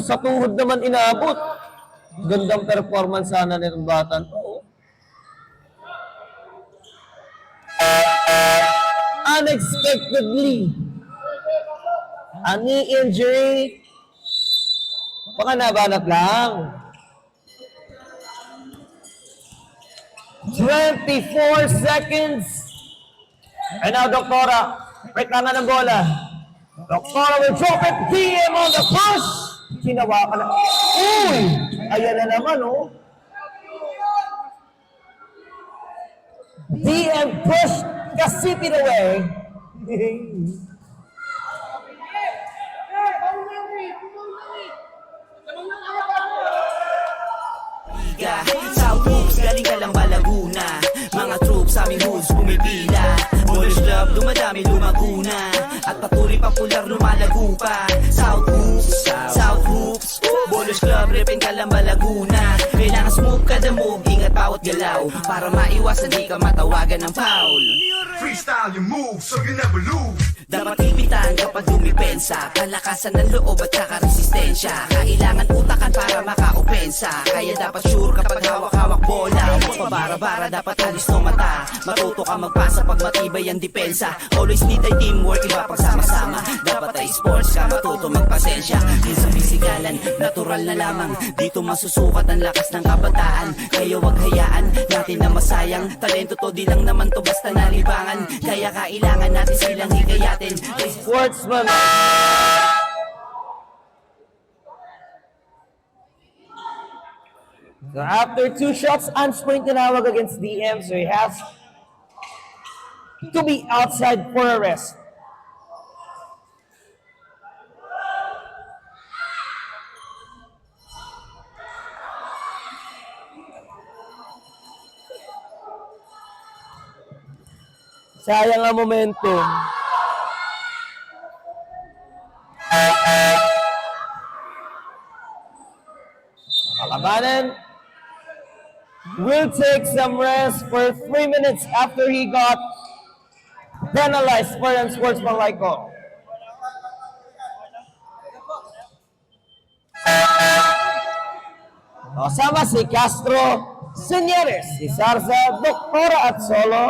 Sa tuhod naman inaabot. Gandang performance sana nitong batan. Unexpectedly. A knee injury. Baka nabanat lang. 24 seconds. And now, Doktora. Retangan ng bola. Doktora will drop it. DM on the push. Ginawa ka na. Uy! Ayan na naman, oh. DM push. Kasipin away. It's how moves, Repping Calamba, Laguna. Mga troops sa aming hoods pumipila. Ballers Club, dumadami lumaguna. At patuloy popular lumalago pa. South Hoops, South Hoops. Ballers Club, Repping Calamba, Laguna. Kailangan smooth kada move, ingat bawat galaw. Para maiwasan di ka matawagan ng foul. Freestyle your moves so you never lose. Dapat ipitan kapag dumipensa. Palakasan ng loob at saka resistensya. Kailangan utakan para makaopensa. Kaya dapat sure kapag hawak-hawak bola. Huwag pabara-bara, dapat alis no mata. Matuto ka magpasa pag matibay ang depensa. Always need ay teamwork, iba pagsama-sama. Dapat ay sports ka, matuto magpasensya. Din sa pisikalan, natural na lamang. Dito masusukat ang lakas ng kabataan. Kaya wag hayaan natin na masayang. Talento to, di lang naman to basta nalibangan. Kaya kailangan natin silang hikayatin. Sportsman. So after 2 shots, Anspring tinawag against DM, so he has to be outside for a rest. Sayang ang momentum. Kalabanan will take some rest for 3 minutes after he got penalized for unsportsmanlike call. Kasama si Castro, Senyeres, si Sarza, Doktora at Solo.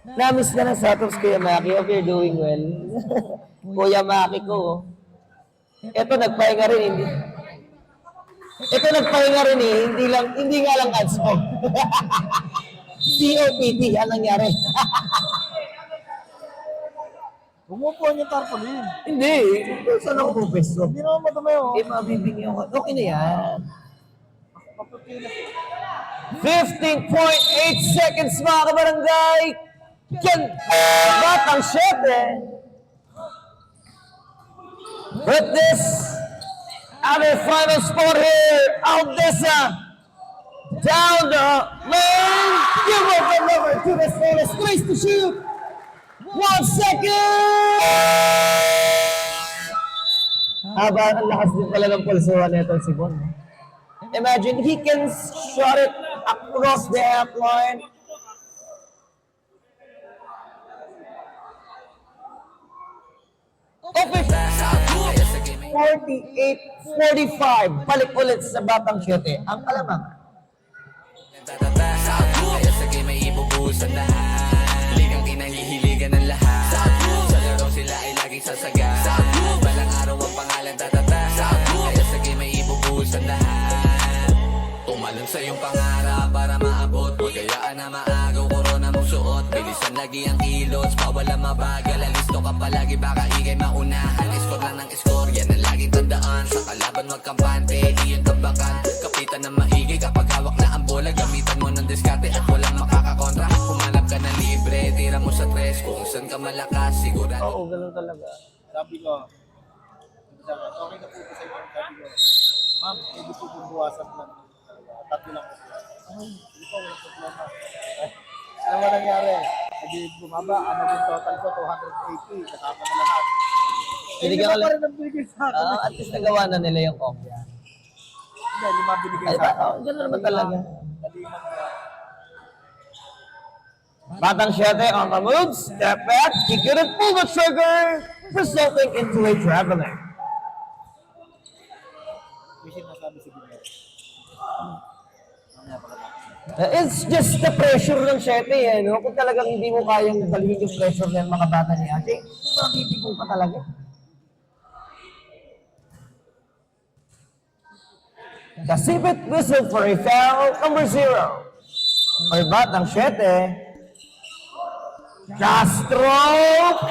Namiss na ng Satops, Kuya Maki. Hope you're doing well. Kuya Maki ko. Ito nagpahinga rin, hindi. Ito nagpahinga rin eh, hindi nga lang ads mo. COPT, ang nangyari. Umupuan yung tarpaulin. Hindi, saan ako pupesto? Hindi naman madami oh. Eh, mabibigyan ko. Okay na yan. 15.8 seconds mga kabarangay. Batang 7. With this, our final score here, Aldesa down the lane. Give up the number to the Spanish. Place to shoot. 1 second. Haba, ang lakas din pala ng pulsuhan nito si Bon. Imagine, he can shot it across the half line. Okay. 48-45. Balik ulit sa Batang 7. Ang kalamang. Kaya sa game ay ibubuhos ang lahat. Ligang kinahihiligan ng lahat. Sa laro sila ay laging sasaga. Balang araw ang pangalan tatata. Kaya sa game ay ibubuhos ang lahat. Tumalon sa iyong pangarap para maabot. Huwag kayaan na maagaw, korona mong suot. Bilisan lagi ang kilos, bawal ang mabagal. Alisto ka palagi, baka ikay maunahan. Score lang ng score, yan ang laging tandaan. Sa kalaban wag kampante, iyon tambakan. Kapitan ng maigi kapag hawak na ang bola. Gamitan mo ng diskarte at walang makakakontra. Humanap ka ng libre, tira mo sa tres. Kung saan ka malakas, sigurado. Oo, ganun talaga. Sabi ko, okay na po sa inyo. Sabi ko, ma'am, hindi po bubuwasan lang. Tatlo lang po. Hindi po, walang problema. Ano ba nangyari? Naging bumaba, ang naging total ko, 280. Kasama na lahat. Binigyan Lima ka pa lang. rin ang binigay sa akin. At least nagawa na nila yung kopya. Hindi, 5 binigay Ay, sa akin. ganun naman talaga. Kalimang na. Batang 7 on the move, step back, he couldn't pull the trigger, resulting into a traveling. Kasi nasabi si Binay. It's just the pressure ng 7 eh, no? Kung talagang hindi mo kayang dalhin yung pressure ng mga bata ni Ate, matitigo ka talaga. The Sipit whistle for a foul, number 0. Or Batang 7. Castro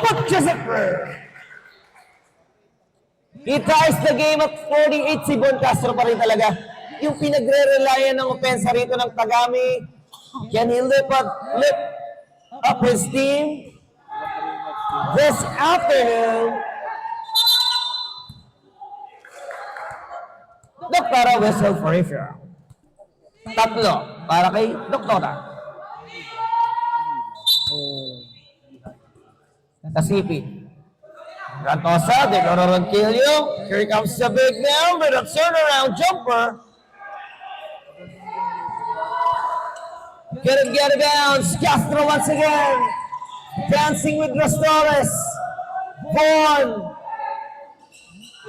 Pagchasipper. He ties the game at 48. Si Bon Castro pa rin talaga. Yung pinagre-relyan ng opensa rito ng Tagami. Can he lift up his team this afternoon? The para whistle for a foul. Tatlo para kay Doktora. Kasipi. Grantosa, they're gonna run kill you. Here comes the big man with a turnaround jumper. Couldn't get it down. Castro once again. Dancing with Rostores. Vaughn.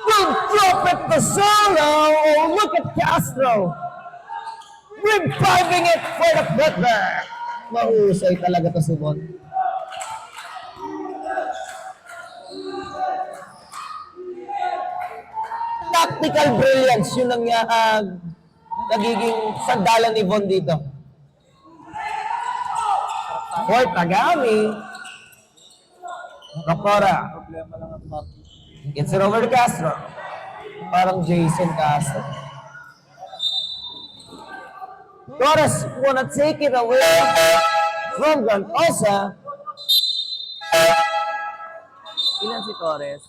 Will drop it to solo. Oh, look at Castro. Reviving it for the Clipper. Mahusay talaga to si Vaughn. Tactical brilliance yun ang nagiging sandalan ni Vaughn dito. For Tagami. Rapora. Problema lang ang Maki. Gets it over to Castro. Parang Jason Castro. Torres wanna take it away from Grantosa. Ilan si Torres?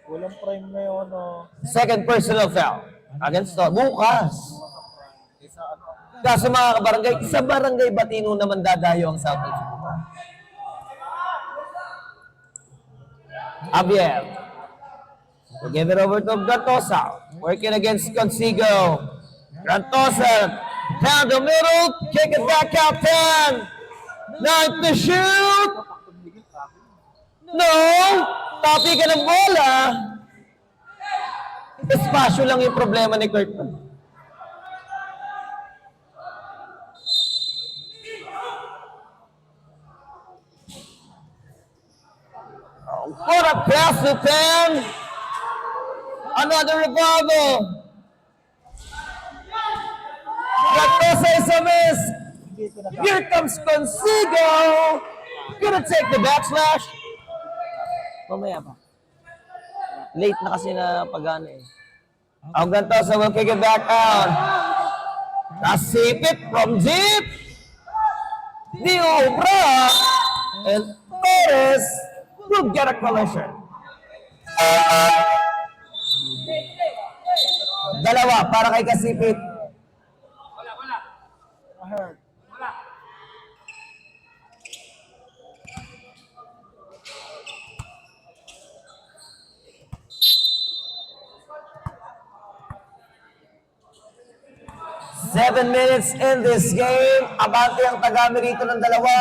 Walang prime ngayon, no? Second personal foul. Against Torres. Bukas. Isa ano, Kaso mga kabarangay, sa barangay Batino naman dadayo ang South East. Javier. We'll give it over to Grantosa. Working against Consigo. Grantosa. Down the middle. Kick it back out 10. 9 to shoot. No. Tapi ka ng bola. Espasyo lang yung problema ni Kurt. What a pass to 10. Another revival. Grantosa is a miss. Here comes Consigo. Gonna take the backslash. Mamaya pa. Late na kasi na pagana eh. Ang Grantosa will kick it back out. Nasipit from deep. Di obra. And Torres will get a collision. Dalawa para kay Kasipit. ma-hurt. 7 minutes in this game. Abante ang Tagami rito ng dalawa.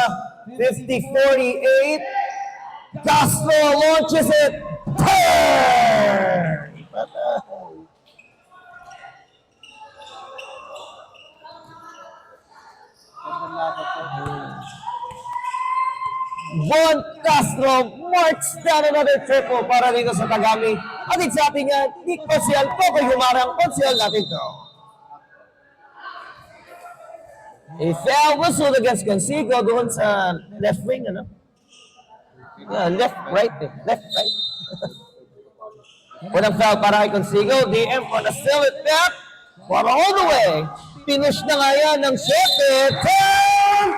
50-48. Castro launches it. Turn! Von Castro marks down another triple para dito sa Tagami. At sa ating Nick Pasial, Pocoy Humarang, Pasial natin to. A foul whistle against Consigo doon sa left wing, ano? Yeah, left, right. Unang foul para kay Consigo. DM for the sell it back. Para all the way. Pinush na nga yan ng Shepard. Turn!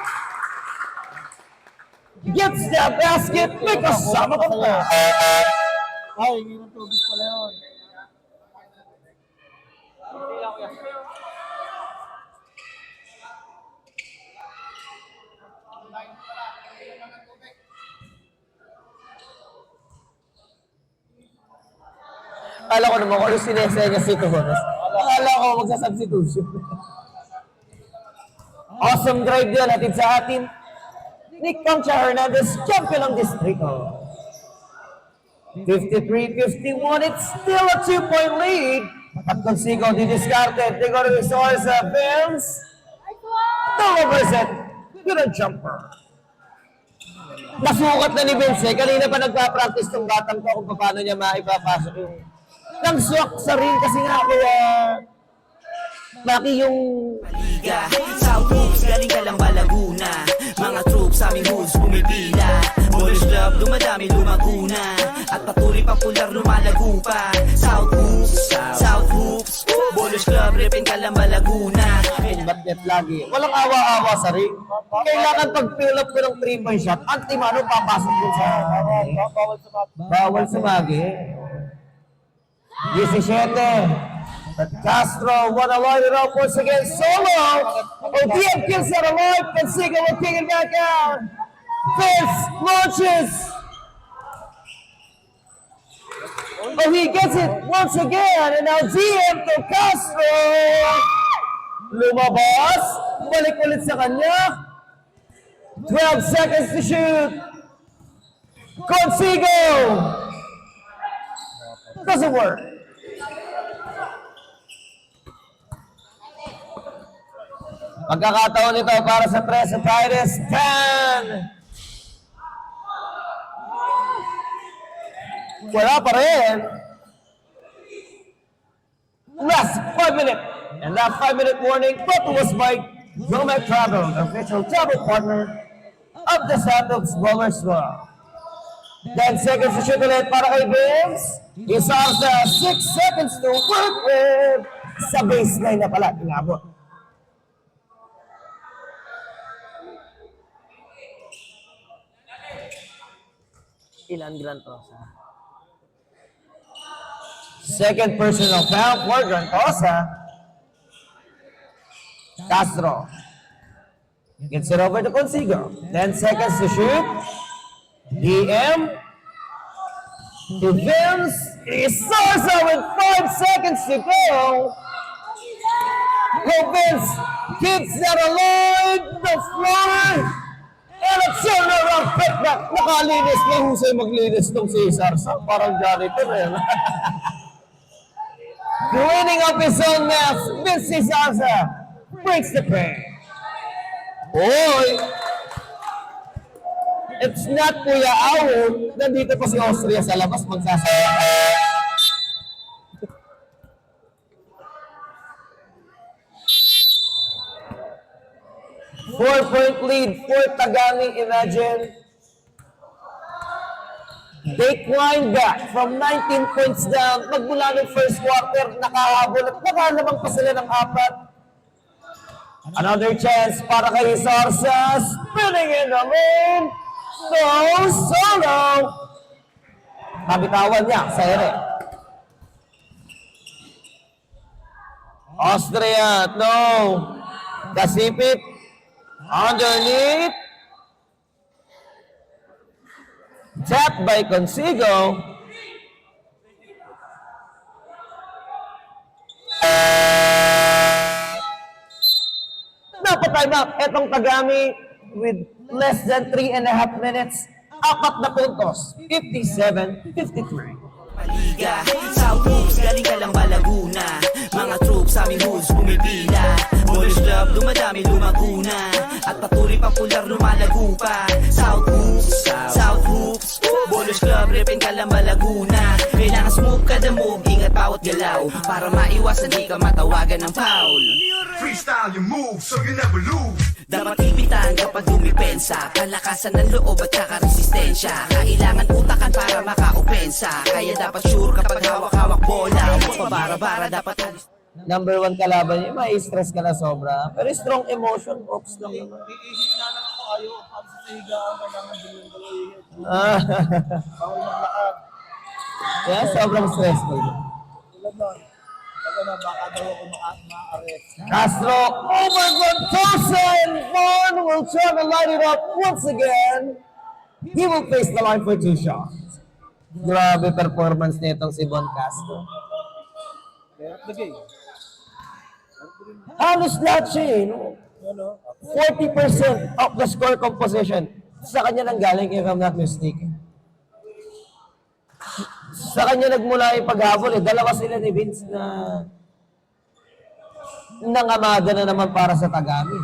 Gets the basket. May kasama pa pa. Ay, hindi ng tubig pala yun. Akala ko naman kung ano sinesenya si Torres. Akala ko magsasubstitution. Awesome drive yan. Hatid sa atin. Nick Concha Hernandez, champion ng distrito. 53-51. It's still a 2-point lead. At Consigo, di-discarded. They go to the source of Vince. Delivers it. Good jumper. Nasukat na ni Vince. Kanina pa nagpa-practice tong batang ko kung paano niya maipapasok yung nang swak sa ring kasi nga kaya Maki yung Liga, South Hoops, galing ka lang ba Laguna? Mga troops, aming hoods, pumipila. Boys Club, dumadami, lumaguna. At patuloy pang pular, lumalago pa. South Hoops, Boys Club, ripin ka lang ba Laguna? ba't net lagi. Walang awa-awa sa ring. Kailangan pag-fill up ko ng 3-point shot, antimano papasok dun sa Bawal sa map. bawal sumagi. But Castro wanna line it up once again. Solo. ODM kills that alive. Consigo will kick it back out. Vince launches. Oh, he gets it once again. And now DM to Castro. Lumabas. Balik ulit sa kanya. 12 seconds to shoot. Consigo. Doesn't work. Pagkakataon nito para sa Tres Pirates, 10. Wala pa rin. Last 5 minutes. And that 5-minute warning brought to us by Romac Travel, the official travel partner of the Santos Bowlers Club. 10 seconds to shoot ulit para kay Vince. Isang sa 6 seconds to work with. Sa baseline na pala, inabot. Ilan Grantosa? Second personal foul for Grantosa. Castro gets it over to Consigo. 10 seconds to shoot. DM to Vince. Isarza with 5 seconds to go. Vince keeps that alive. The floor. And a turnaround putback. Nakalinis na husay maglinis tong si Isarza. Parang janitor eh. Cleaning up his own mess. Vince Isarza breaks the pain. Boy! It's not Kuya Awo. Nandito pa si Austria sa labas magsasaya. Four-point lead for Tagami, imagine. They climb back from 19 points down. Magmula ng first quarter, nakahabol at nakalabang pa sila ng 4. Another chance para kay Isarza. Spinning in the lane. No solo. Kabitawan niya sa ere. Austria, no. Kasipit. Underneath. Tapped by Consigo. Napatime up etong Tagami with less than 3.5 minutes. 4 na puntos. 57-53. Paliga, South Hoops, galing ka lang ba Laguna? Mga troops sa aming hoods pumipila. Bowlers Club, dumadami lumaguna. At patuloy pang pular lumalago pa. South Hoops, Bowlers Club, repin ka lang ba Laguna? Kailangan smooth ka the move, ingat bawat galaw. Para maiwasan di ka matawagan ng foul. Freestyle your moves so you never lose. Dapat ipitan kapag dumipensa. Palakasan ng loob at saka resistensya. Kailangan utakan para maka-opensa. Kaya dapat sure kapag hawak-hawak bola. Huwag pabara-bara, dapat alis. Number 1 kalaban niya, may stress ka na sobra. Pero strong emotion, ops lang naman. Iihina lang ako ayaw. Ang sasigaan ka naman bilhin dalawihin. Bawal maglakad. Kaya sobrang stressful. Tulad nun. Pagka na baka daw ako ma-arrest. Castro over Grantosa and Vaughn will try to light it up once again. He will face the line for 2 shots. Grabe performance nitong si Von Castro. Kaya the game. Halos lahat siya eh. No? Ano? 40% of the score composition sa kanya nang galing, if I'm not mistaken. Sa kanya nagmula yung paghabol eh. Dalawa sila ni Vince na nangamada na naman para sa Tagami.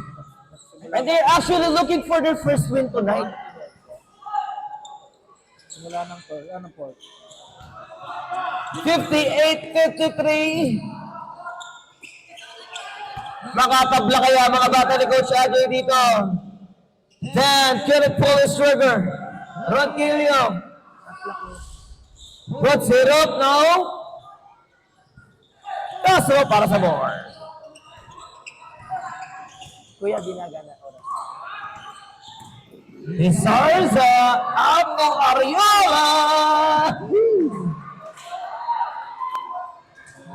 And they're actually looking for their first win tonight. Simula ng third. Anong fourth? 58-53. Makatabla kaya mga bata ni Coach Adoy dito. Dan, Kenneth Polisberger, Ronquillo. Puts it up now. Kaso para sa board. Kuya, ginagana. Isarza, Amo Ariola.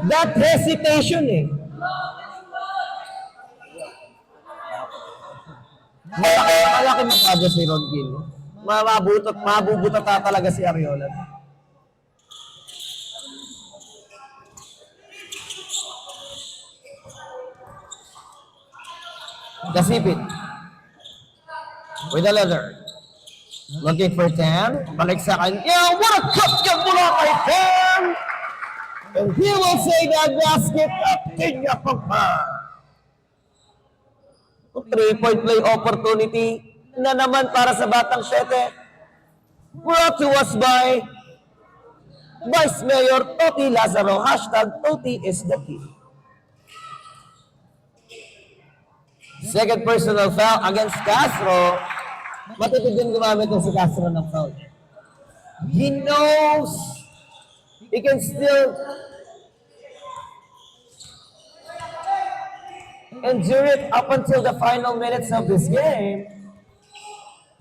That hesitation eh. Malaki magpaga si Ron Gil. Mabubutot talaga si Ariola. Gasipit. With the leather. Looking for 10. Balik sa kanya. What a cut yan mula kay 10! And he will say that basket at Kenya Papa. 3-point play opportunity na naman para sa Batang 7. Brought to us by Vice Mayor Toti Lazaro. Hashtag Toti is the key. Second personal foul against Castro. Matutid din gumamit ng si Castro ng foul. He knows he can still endure it up until the final minutes of this game.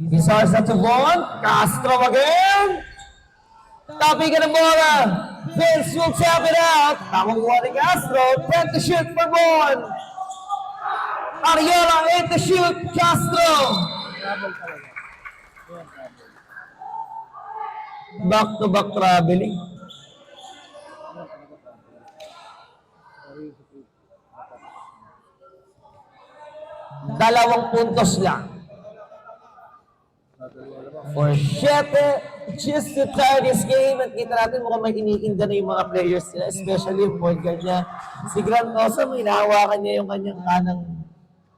He starts at the ball. Castro again. Tapi ka ng bola. Vince will tap it out. Tamang buwan ni Castro. 10 to shoot for Bon. Ariola 8 to shoot. Castro. Back-to-back traveling. Dalawang puntos lang. For 7, just to tie this game. At kita natin mukhang may iniinda na yung mga players nila, especially yung point guard niya. Si Grant Osa, may nahawakan niya yung kanyang kanang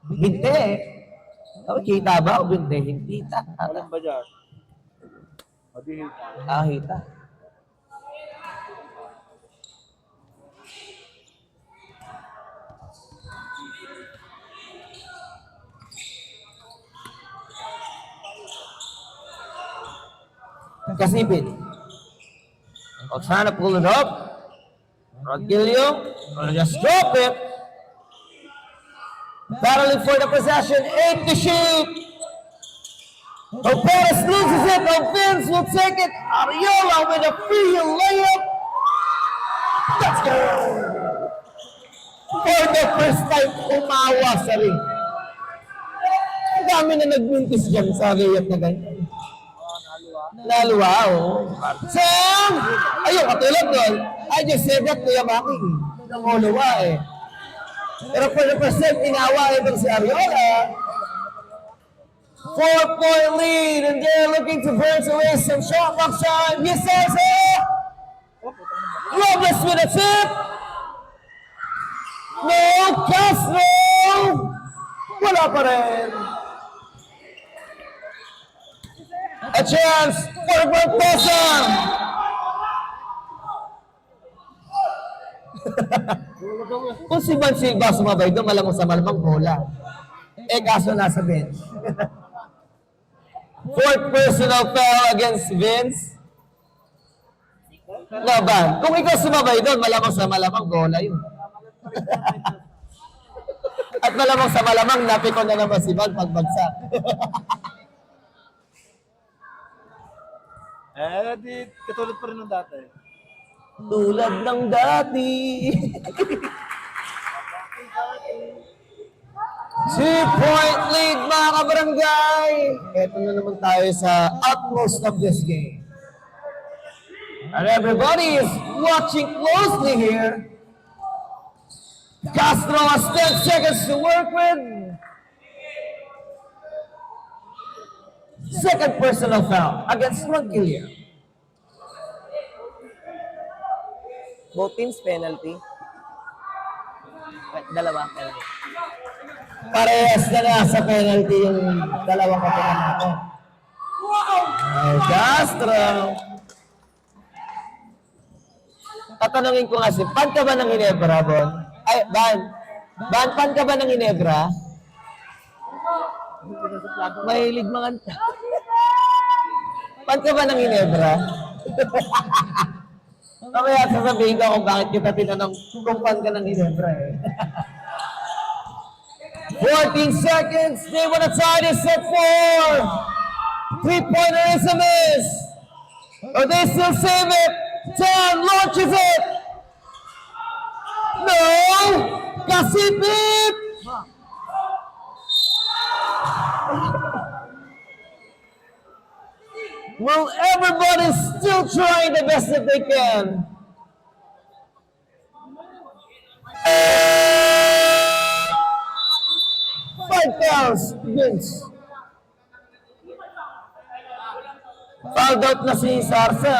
binte. Kita ba o binte? Hindi. Alin ba dyan? Hita. Kasipit. O trying to pull it up. Rodilio. Just drop it. Battling for the possession. 8 to shoot. Perez loses it. Vince will take it. Ariola with a free layup. Let's go. For the first time, umawa sa ring. Ang dami na nagmintis dyan sa layup na ganyan. Naluwa, oh. Sam! Ayun, katulad doon. I just said that, Kuya Maki. Namuluwa eh. Pero for the first time, inawa itong si Ariola. 4-point lead, and they're looking to burn away some shot clock time. Yes, sir! Robles with a tip. No, Castro! Wala pa rin. A chance for Barbosa! Kung si Van Silva sumabay doon, malamang sa malamang bola. Kaso nasa bench. Fourth personal foul against Vince. Laban. Kung ikaw sumabay doon, malamang sa malamang bola yun. At malamang sa malamang, napikon na naman si Van pagbagsak. Di katulad pa rin ng dati. Tulad ng dati. 2-point lead, mga kabarangay. Ito na naman tayo sa utmost of this game. And everybody is watching closely here. Castro has 10 seconds to work with. Second personal foul against Ronquillo. Both teams penalty. Dalawa penalty. Parehas na nasa penalty yung dalawang kapitan natin. Ay, Castro. Tatanungin ko nga si, pan ka ba ng Ginebra, Bon? Ay, Ban, pan ka ba ng Ginebra? Mahilig manganta. Pan ka ba ng Ginebra? Mamaya sasabihin ko kung bakit kita tinanong kung pan ka ng Ginebra eh. 14 seconds. They want to tie this at 4. 3-pointer is a miss. Or they still save it. 10 launches it. No! Kasipit! Well, everybody's still trying the best that they can. Five fouls, Vince. Fouled out na si Sarsa.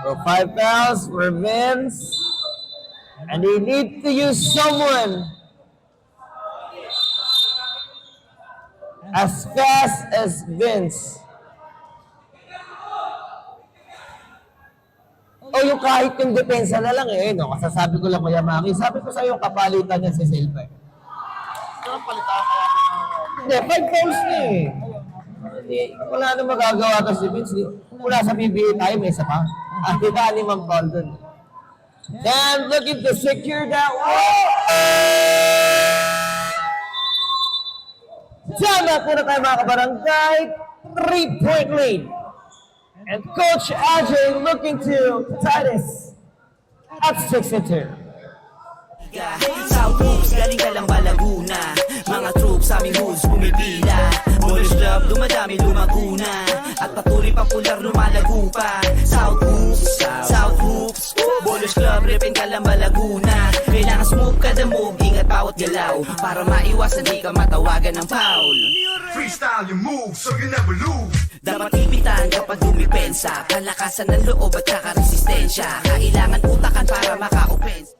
So 5 fouls for Vince. And they need to use someone as fast as Vince. O yung kahit yung depensa na lang eh, no? Kasasabi ko lang Kuya Maki, sabi ko sa'yo kapalitan niya si Silva. Ito ang palitan kaya ako ng Hindi, 5 fouls na eh. Hindi, wala na magagawa to si Vince. Mula sa PBA tayo, may isa pa. At di ba ni Ma'am Paul dun? And looking to secure that one. Tama po na tayo mga kabarangay. 3-point lead. And Coach Ajay looking to tie this at 6-2. South Hoops, galing ka lang ba Laguna? Mga troops sa aming hoods pumipila. Boys Club, dumadami lumaguna. At patuloy popular lumalago pa. South Hoops, Boys Club, ripin ka lang ba Laguna? Kailangan smooth ka the move, ingat bawat galaw. Para maiwasan di ka matawagan ng foul. Freestyle your moves so you never lose. Dapat ipitan kapag dumipensa. Palakasan ng loob at saka resistensya. Kailangan utakan para maka-offense.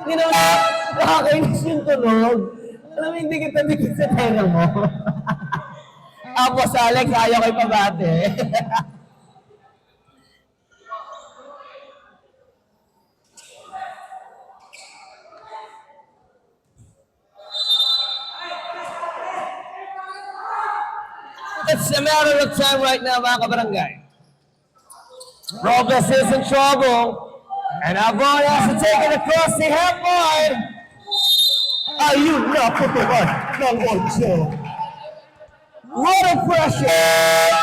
Hindi naman nakakainis yung tunog. Alam mo, hindi kita dikit sa tenga mo. Tapos Alex, ayaw kay pabate. It's a matter of time right now, mga kabarangay. Robles is in trouble. And our boy has to take it across the half line. Ayun na po naman ng 8. What a pressure!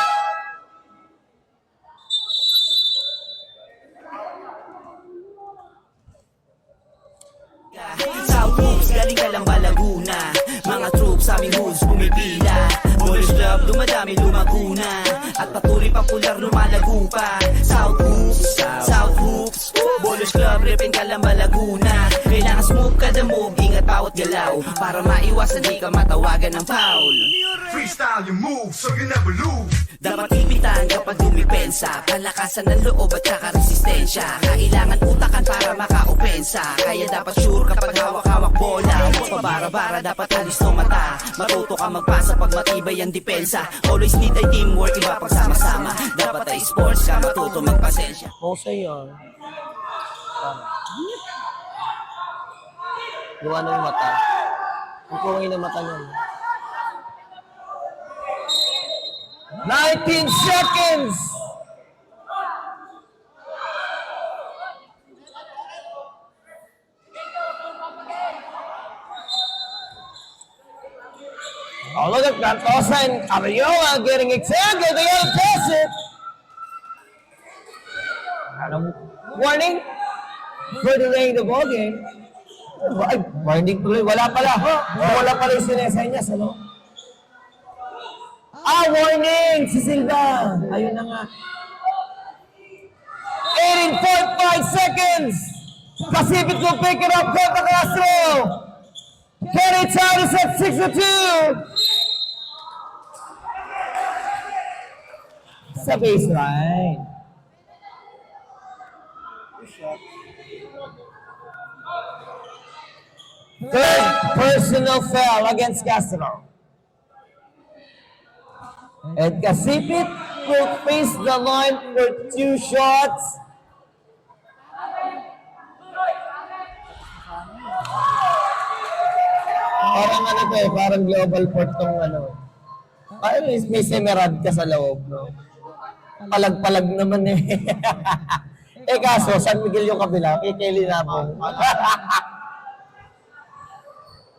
South Hoops, galing ka lang ba Laguna? Mga troops sa aming hoods pumipila. Boys Club, dumadami lumaguna. At patuloy popular lumalago pa. South Hoops, Boys Club, ripin ka lang ba Laguna? Kailangan smooth ka the move, ingat bawat galaw. Para maiwasan di ka matawagan ng foul. Freestyle your moves so you never lose. Dapat ipitan kapag dumipensa. Palakasan ng loob at saka resistensya. Kailangan utakan para maka-opensa. Kaya dapat sure kapag hawak-hawak bola. Huwag pabara-bara, dapat alis no mata. Matuto ka magpasa pag matibay ang depensa. Always need ay teamwork, iba pag sama-sama. Dapat ay sports ka, matuto magpasensya. Mose yun. Gawa ng mata. Ang kungay ng mata niya. 19 seconds! Oh, look at Gantosa and Ariola getting extended. They gotta pass it. Warning for delaying the ball game. Ay, warning tuloy. Wala pala. Wala pala yung sinesenyas, ano? Warning! Si Silva. Ayun na nga. 18.5 seconds. Pacific will pick it up. Costa Castro. Kenny Titus at 6-2. Sa baseline. Third personal foul against Castro. And Kasipit will face the line for 2 shots. Parang ano to eh, parang global port tong ano. Ay, may semerad ka sa loob, no? Palag-palag naman eh. Eh kaso, San Miguel yung kabila, kay Kelly Nabong.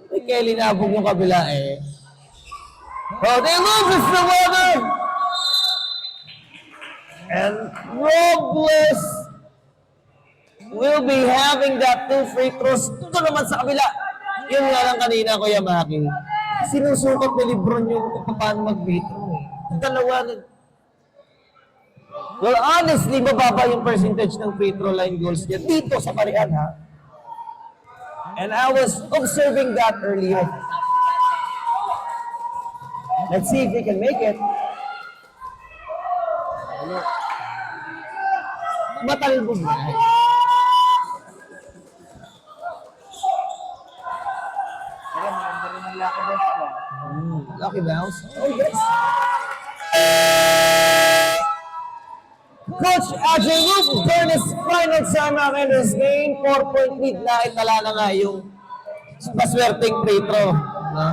Kay Kelly Nabong yung kabila eh. Oh, they lose the weather! And Robles will be having that 2 free throws. Ito naman sa kabila. Yun nga lang kanina, Kuya Maki. Sinusukat ni Lebron yung kung paano mag-free throw eh. Dalawa na. Well, honestly, mababa yung percentage ng free throw line goals niya dito sa Parian, ha? And I was observing that earlier. Let's see if he can make it. Matalbog na. Kaya maganda rin ang Lucky Bounce ko. Lucky bounce. Oh, yes. Coach Ajay Luke, during his final time in his game, 4-point lead na itala na nga yung paswerteng free throw. No?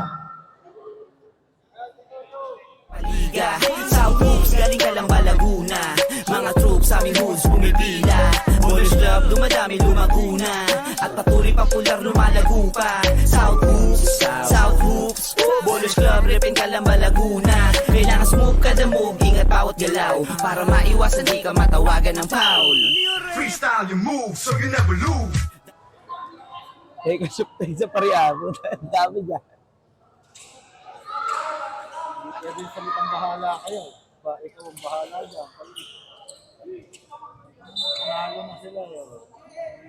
Liga, South Hoops, galing ka lang ba Laguna? Mga troops sa aming hoods pumipila. Ballers Club, dumadami lumaguna. At patuloy popular lumalago pa. South Hoops, South Hoops. Ballers Club, repin ka lang ba Laguna? Kailangan smooth ka the move, ingat bawat galaw para maiwasan di ka matawagan ng foul. Freestyle your moves so you never lose. Eh, kasip tayo sa Parian. Ang dami dyan. Pwede salitang bahala kayo. Ikaw ang bahala dyan. Panalo na sila.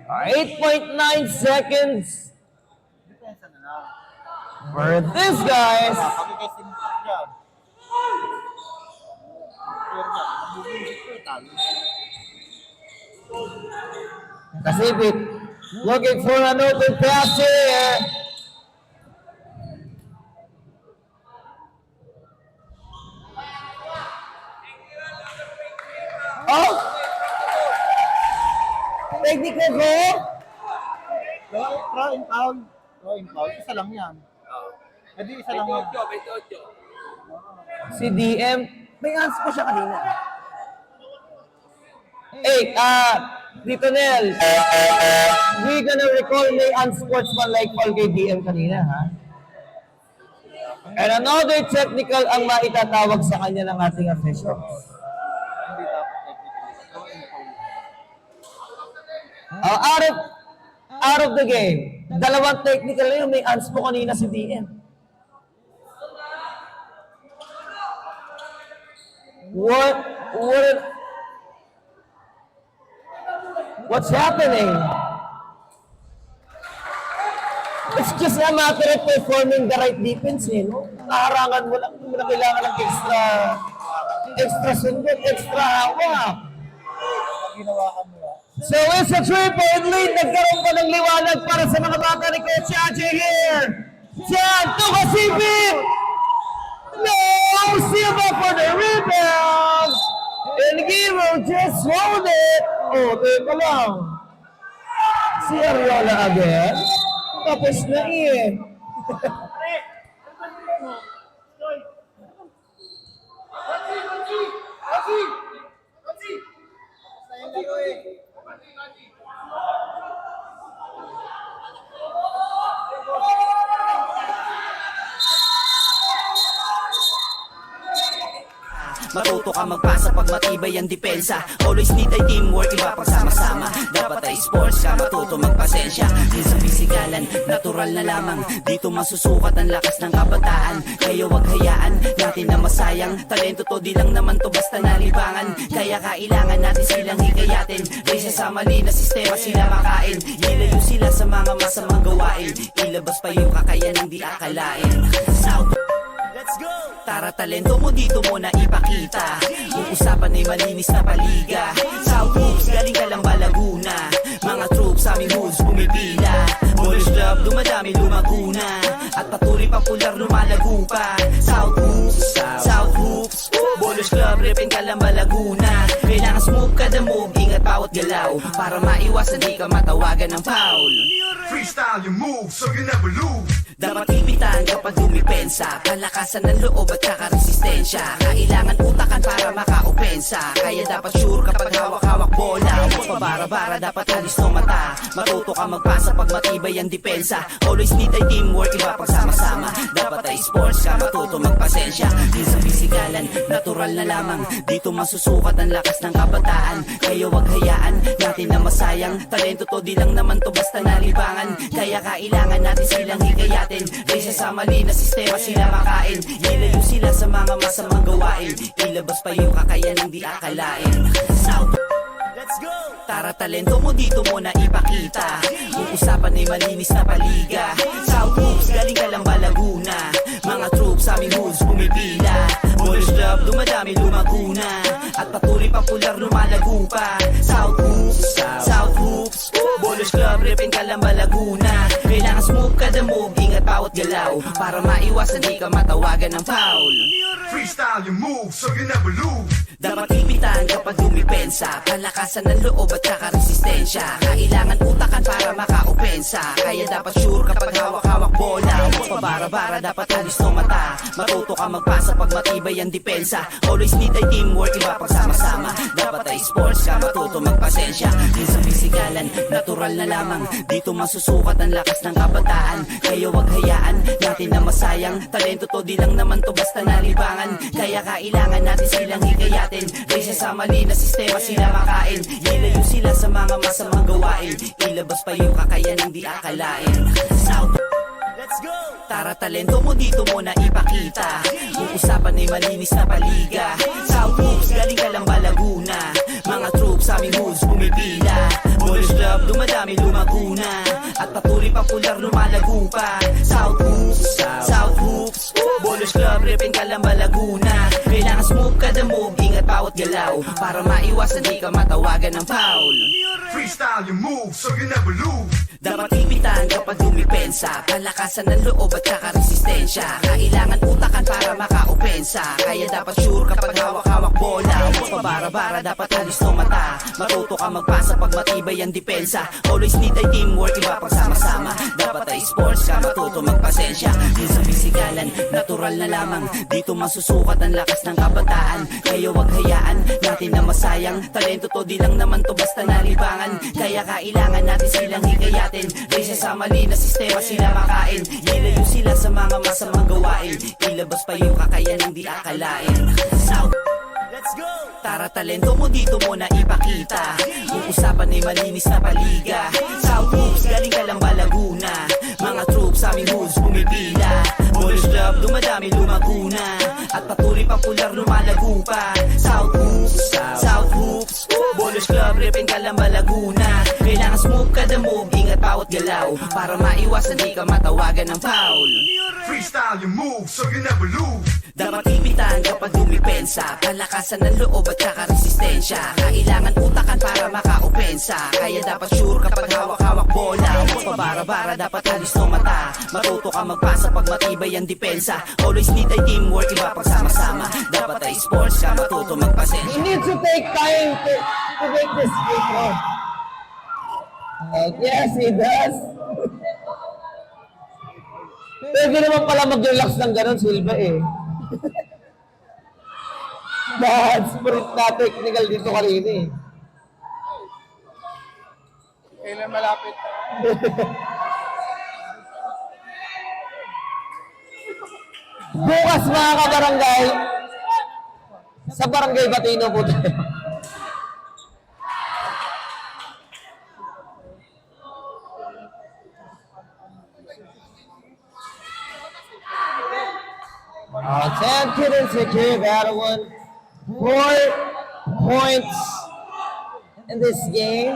8.9 seconds Depensa na lang. for this guys. Kami kay Simpak dyan. Pero dyan, nabubusit ko talo. Pacific looking for an open pass here. Oh! Technical goal? Throw in foul. Throw in foul. Isa lang yan. Hindi isa lang yan. Si DM, may answer pa siya kanina. Hey, Dito Nel, we gonna recall may unsportsmanlike foul kay DM kanina, ha? And another technical ang maitatawag sa kanya ng ating officials. Hindi dapat technical. Throw in foul. Out of the game. Dalawang technical na yun, may anspo kanina si DM. What's happening? It's just a matter of performing the right defense, eh, no? Naharangan mo lang, hindi mo na kailangan ng extra sundot, extra hawak. Ginawa mo yan. So it's a 3-point lead. Nagkaroon pa ng liwanag para sa mga bata ni Coach Ajay here. Jan Tukasipin! No! Silva for the rebound! And Giro just hold it. Oh, teka lang. Si Ariola again. Tapos na eh. Matuto ka magpasa pag matibay ang depensa. Always need ay teamwork, iba pagsama-sama. Dapat ay sports ka, matuto magpasensya. Din sa pisikalan, natural na lamang. Dito masusukat ang lakas ng kabataan. Kaya wag hayaan natin na masayang. Talento to, di lang naman to basta nalibangan. Kaya kailangan natin silang hikayatin. Kaysa sa mali na sistema sila makain. Ilayo sila sa mga masamang gawain. Ilabas pa yung kakayanang di akalain. South, let's go! Tara, talento mo dito mo na ipakita. Kung usapan ay malinis na paliga. South Hoops, galing ka lang ba Laguna? Mga troops sa aming hoods pumipila. Ballers Club, dumadami lumaguna. At patuloy popular lumalago pa. South Hoops, South Hoops. Ballers Club, repin ka lang ba Laguna? Kailangan smooth ka the move, ingat pa bawat galaw para maiwasan di ka matawagan ng foul. Freestyle your moves so you never lose. Dapat ipitan kapag dumipensa, palakasan ng loob at saka resistensya. Kailangan utakan para makaopensa, kaya dapat sure kapag hawak-hawak bola. Huwag pabara-bara, dapat alis ng mata. Matuto ka magpasa pag matibay ang depensa. Always need ay teamwork, iba pagsama-sama. Dapat ay sports ka, matuto magpasensya. Di sa pisikalan, natural na lamang. Dito masusukat ang lakas ng kabataan. Kaya wag hayaan natin na masayang. Talento to, di lang naman to basta nalibangan. Kaya kailangan natin silang hikayatin. Resa sa mali na sistema sila makain. Ilayo sila sa mga masamang gawain. Ilabas pa yung kakayanang di akalain. South, let's go! Tara, talento mo dito mo na ipakita. Kung usapan ay malinis na paliga. South moves, galing ka lang ba Laguna? Mga troops sa aming hoods pumipila. Polish club, dumadami lumaguna. At patuloy popular lumalago pa. South hoops, South hoops. Polish club, repin ka lang ba Laguna? Kailangan smooth kada move, ingat bawat galaw para maiwasan di ka matawagan ng foul. Freestyle your moves so you never lose. Dapat ipitan kapag dumipensa, palakasan ng loob at saka resistensya. Kailangan utakan para makaopensa, kaya dapat sure kapag hawak-hawak bola. Huwag pabara-bara, dapat alis ng mata. Matuto ka magpasa pag matibay ang depensa. Always need ay teamwork, iba pagsama-sama. Dapat ay sports ka, matuto magpasensya. Di sa pisikalan, natural na lamang. Dito masusukat ang lakas ng kabataan. Kaya wag hayaan natin na masayang. Talento to, di lang naman to basta nalibangan. Kaya kailangan natin silang hikayatin. Resa sa mali na sistema sila makain. Ilayo sila sa mga masamang gawain. Ilabas pa yung kakayanang di akalain. South, let's go! Tara, talento mo dito mo na ipakita. Kung usapan ay malinis na paliga. South moves, galing ka lang ba Laguna? Mga troops sa aming hoods pumipila. Polish club, dumadami lumaguna. At patuloy popular lumalago pa. South hoops, South hoops. Polish club, repin ka lang ba Laguna? Kailangan smooth kada move, ingat bawat galaw para maiwasan di ka matawagan ng foul. Freestyle your moves so you never lose. Dapat ipitan kapag dumipensa, palakasan ng loob at saka resistensya. Kailangan utakan para makaopensa, kaya dapat sure kapag hawak-hawak bola. Huwag pabara-bara, dapat alis ng mata. Matuto ka magpasa pag matibay ang depensa. Always need ay teamwork, iba pagsama-sama. Dapat ay sports ka, matuto magpasensya. Di sa pisikalan, natural na lamang. Dito masusukat ang lakas ng kabataan. Kaya wag hayaan natin na masayang. Talento to, di lang naman to basta nalibangan. Kaya kailangan natin silang hikayatin. Resa sa mali na sistema sila makain. Ilayo sila sa mga masamang gawain. Ilabas pa yung kakayanang di akalain. South, let's go! Tara, talento mo dito mo na ipakita. Kung usapan ay malinis na paliga. South moves, galing ka lang ba Laguna? Mga troops sa aming hoods pumipila. Polish club, dumadami lumaguna. At patuloy popular lumalago pa. South hoops, South hoops. Polish club, repin ka lang ba Laguna? Kailangan smooth kada move, ingat bawat galaw para maiwasan di ka matawagan ng foul. Freestyle your moves so you never lose. Dapat ipitan kapag dumipensa, palakasan ng loob at saka resistensya. Kailangan utakan para makaopensa, kaya dapat sure kapag hawak-hawak bola. Huwag pabara-bara, dapat alis ng mata. Matuto ka magpasa pag matibay ang depensa. Always need ay teamwork, iba pagsama-sama. Dapat ay sports ka, matuto magpasensya. You need to take time to make this video. Yes, it does. Pwede naman pala mag-relax ng ganun, Silva eh. Dahil spirit na technical dito kanina eh. Kailan malapit? Bukas mga kabarangay, sa Barangay Batino po tayo. Sam Kiddens secure battle 4 points in this game.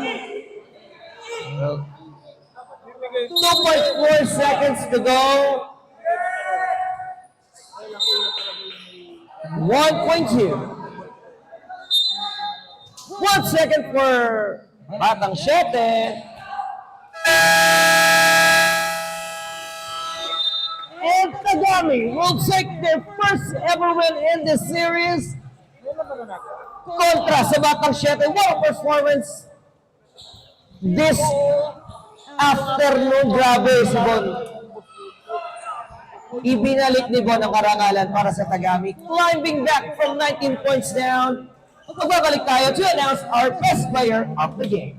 2.4 seconds to go. 1.2. 1 second for Batang Siete. And Tagami will take their first ever win in this series. Kontra sa Batang Siete. What a performance this afternoon, grabe si Bon. Ibinalik ni Bon ang karangalan para sa Tagami. Climbing back from 19 points down. Magbabalik tayo to announce our best player of the game.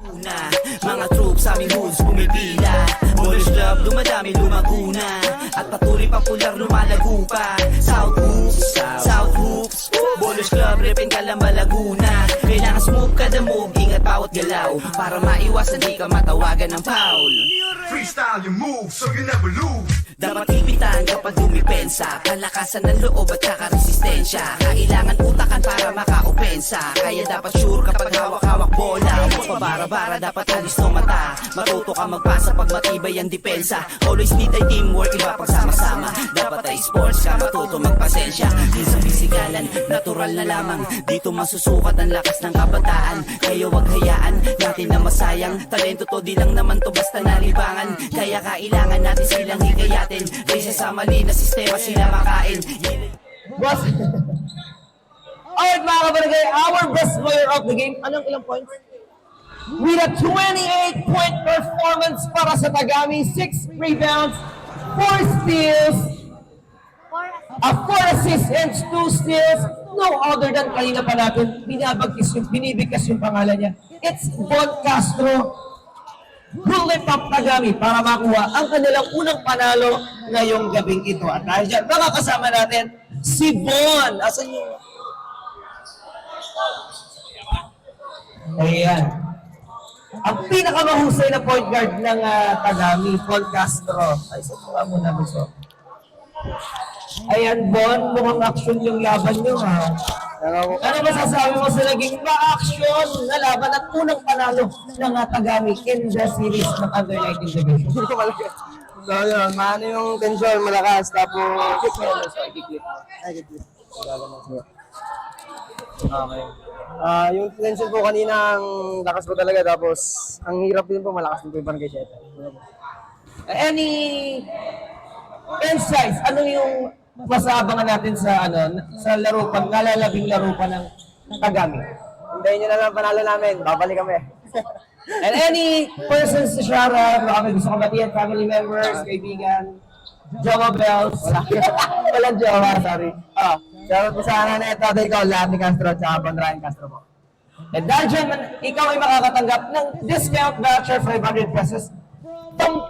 Una, mga troops aming hoods pumipila. Boys Club, dumadami lumaguna. At patuloy popular lumalago pa. South Hoops Boys Club, repin Calamba, Laguna. Kailangan smooth kada move, ingat bawat galaw. Para maiwasan di ka matawagan ng foul. Freestyle your move so you never lose. Dapat ipitan kapag dumipensa. Palakasan ng loob at saka resistensya. Kailangan utakan para makaopensa. Kaya dapat sure kapag hawak-hawak bola. Huwag pabara-bara, dapat alis ng mata. Matuto ka magpasa pag matibay ang depensa. Always need ay teamwork, iba pagsama-sama. Dapat ay sports ka, matuto magpasensya. Di sa pisikalan, natural na lamang. Dito masusukat ang lakas ng kabataan. Kaya wag hayaan natin na masayang. Talento to, di lang naman to basta nalibangan. Kaya kailangan natin silang hikayatin. Risa sa mali na sistema sila makain. Boss. Alright mga kabarangay, our best player of the game. Anong ilang points? With a 28-point performance para sa Tagami, 6 rebounds, 4 steals, 4 assists and 2 steals. No other than kanina pa natin, binibigkas yung pangalan niya. It's Bon Castro. Who lift up Tagami para makuha ang kanilang unang panalo ngayong gabing ito. At dahil dyan, makakasama natin si Bon. Asan yung... Ayan. Ang pinakamahusay na point guard ng Tagami, Bon Castro. Ay, sa mga muna gusto. Ayan, Bon, mukhang action yung laban nyo, ha? Ano masasabi mo sa naging ma-action na laban at unang panalo ng Tagami in the series ng Under-19 Division? So yun, maano yung tension, malakas, tapos... Okay. Yung tension po kanina, ang lakas po talaga, tapos ang hirap din po, malakas din po yung barangay 7. Any insights? Ano yung masabangan natin sa sa laro pag nalalabing laro pa ng Tagami? Hintayin nyo na lang panalo namin, babalik kami. And any persons to shout out, baka may gusto kabatihan, family members, kaibigan, Jowa Bells. Walang Jowa, sorry. Shoutout po sa na ito, ikaw, Latin Castro, tsaka Bondrayan Castro po. And dahil dyan, ikaw ay makakatanggap ng discount voucher 500 pesos from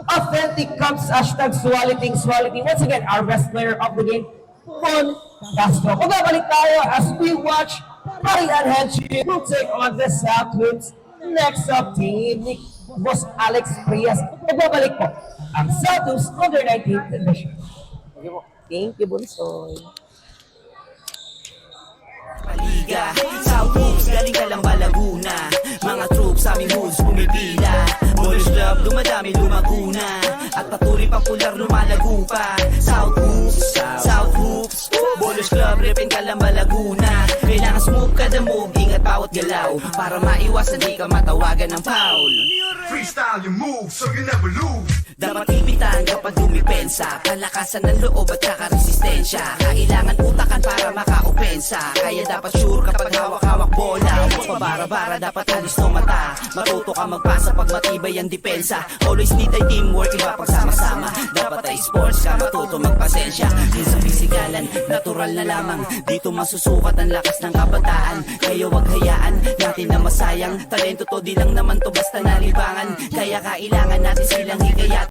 Authentic Cups, #Swaliting. Once again, our best player of the game, Bon Castro. Magbabalik tayo as we watch Marian Henship will take on the South Hoops next up team ni Boss Alex Prias. Magbabalik po ang South Hoops Under-19 Division. Thank you, Bunsoy. Paliga, South Hoops, galing Calamba, Laguna. Mga troops aming hoods pumipila. Boys Club, dumadami lumaguna. At patuloy popular lumalago pa. South Hoops Boys Club, repin Calamba, Laguna. Kailangan smooth kada move, ingat bawat galaw. Para maiwasan di ka matawagan ng foul. Freestyle your move so you never lose. Dapat ipitan kapag dumipensa. Palakasan ng loob at saka resistensya. Kailangan utakan para makaopensa. Kaya dapat sure kapag hawak-hawak bola. Huwag pabara-bara, dapat alis ng mata. Matuto ka magpasa pag matibay ang depensa. Always need ay teamwork, iba pagsama-sama. Dapat ay sports ka, matuto magpasensya. Di sa pisikalan, natural na lamang. Dito masusukat ang lakas ng kabataan. Kaya wag hayaan natin na masayang. Talento to, di lang naman to basta nalibangan. Kaya kailangan natin silang hikayat.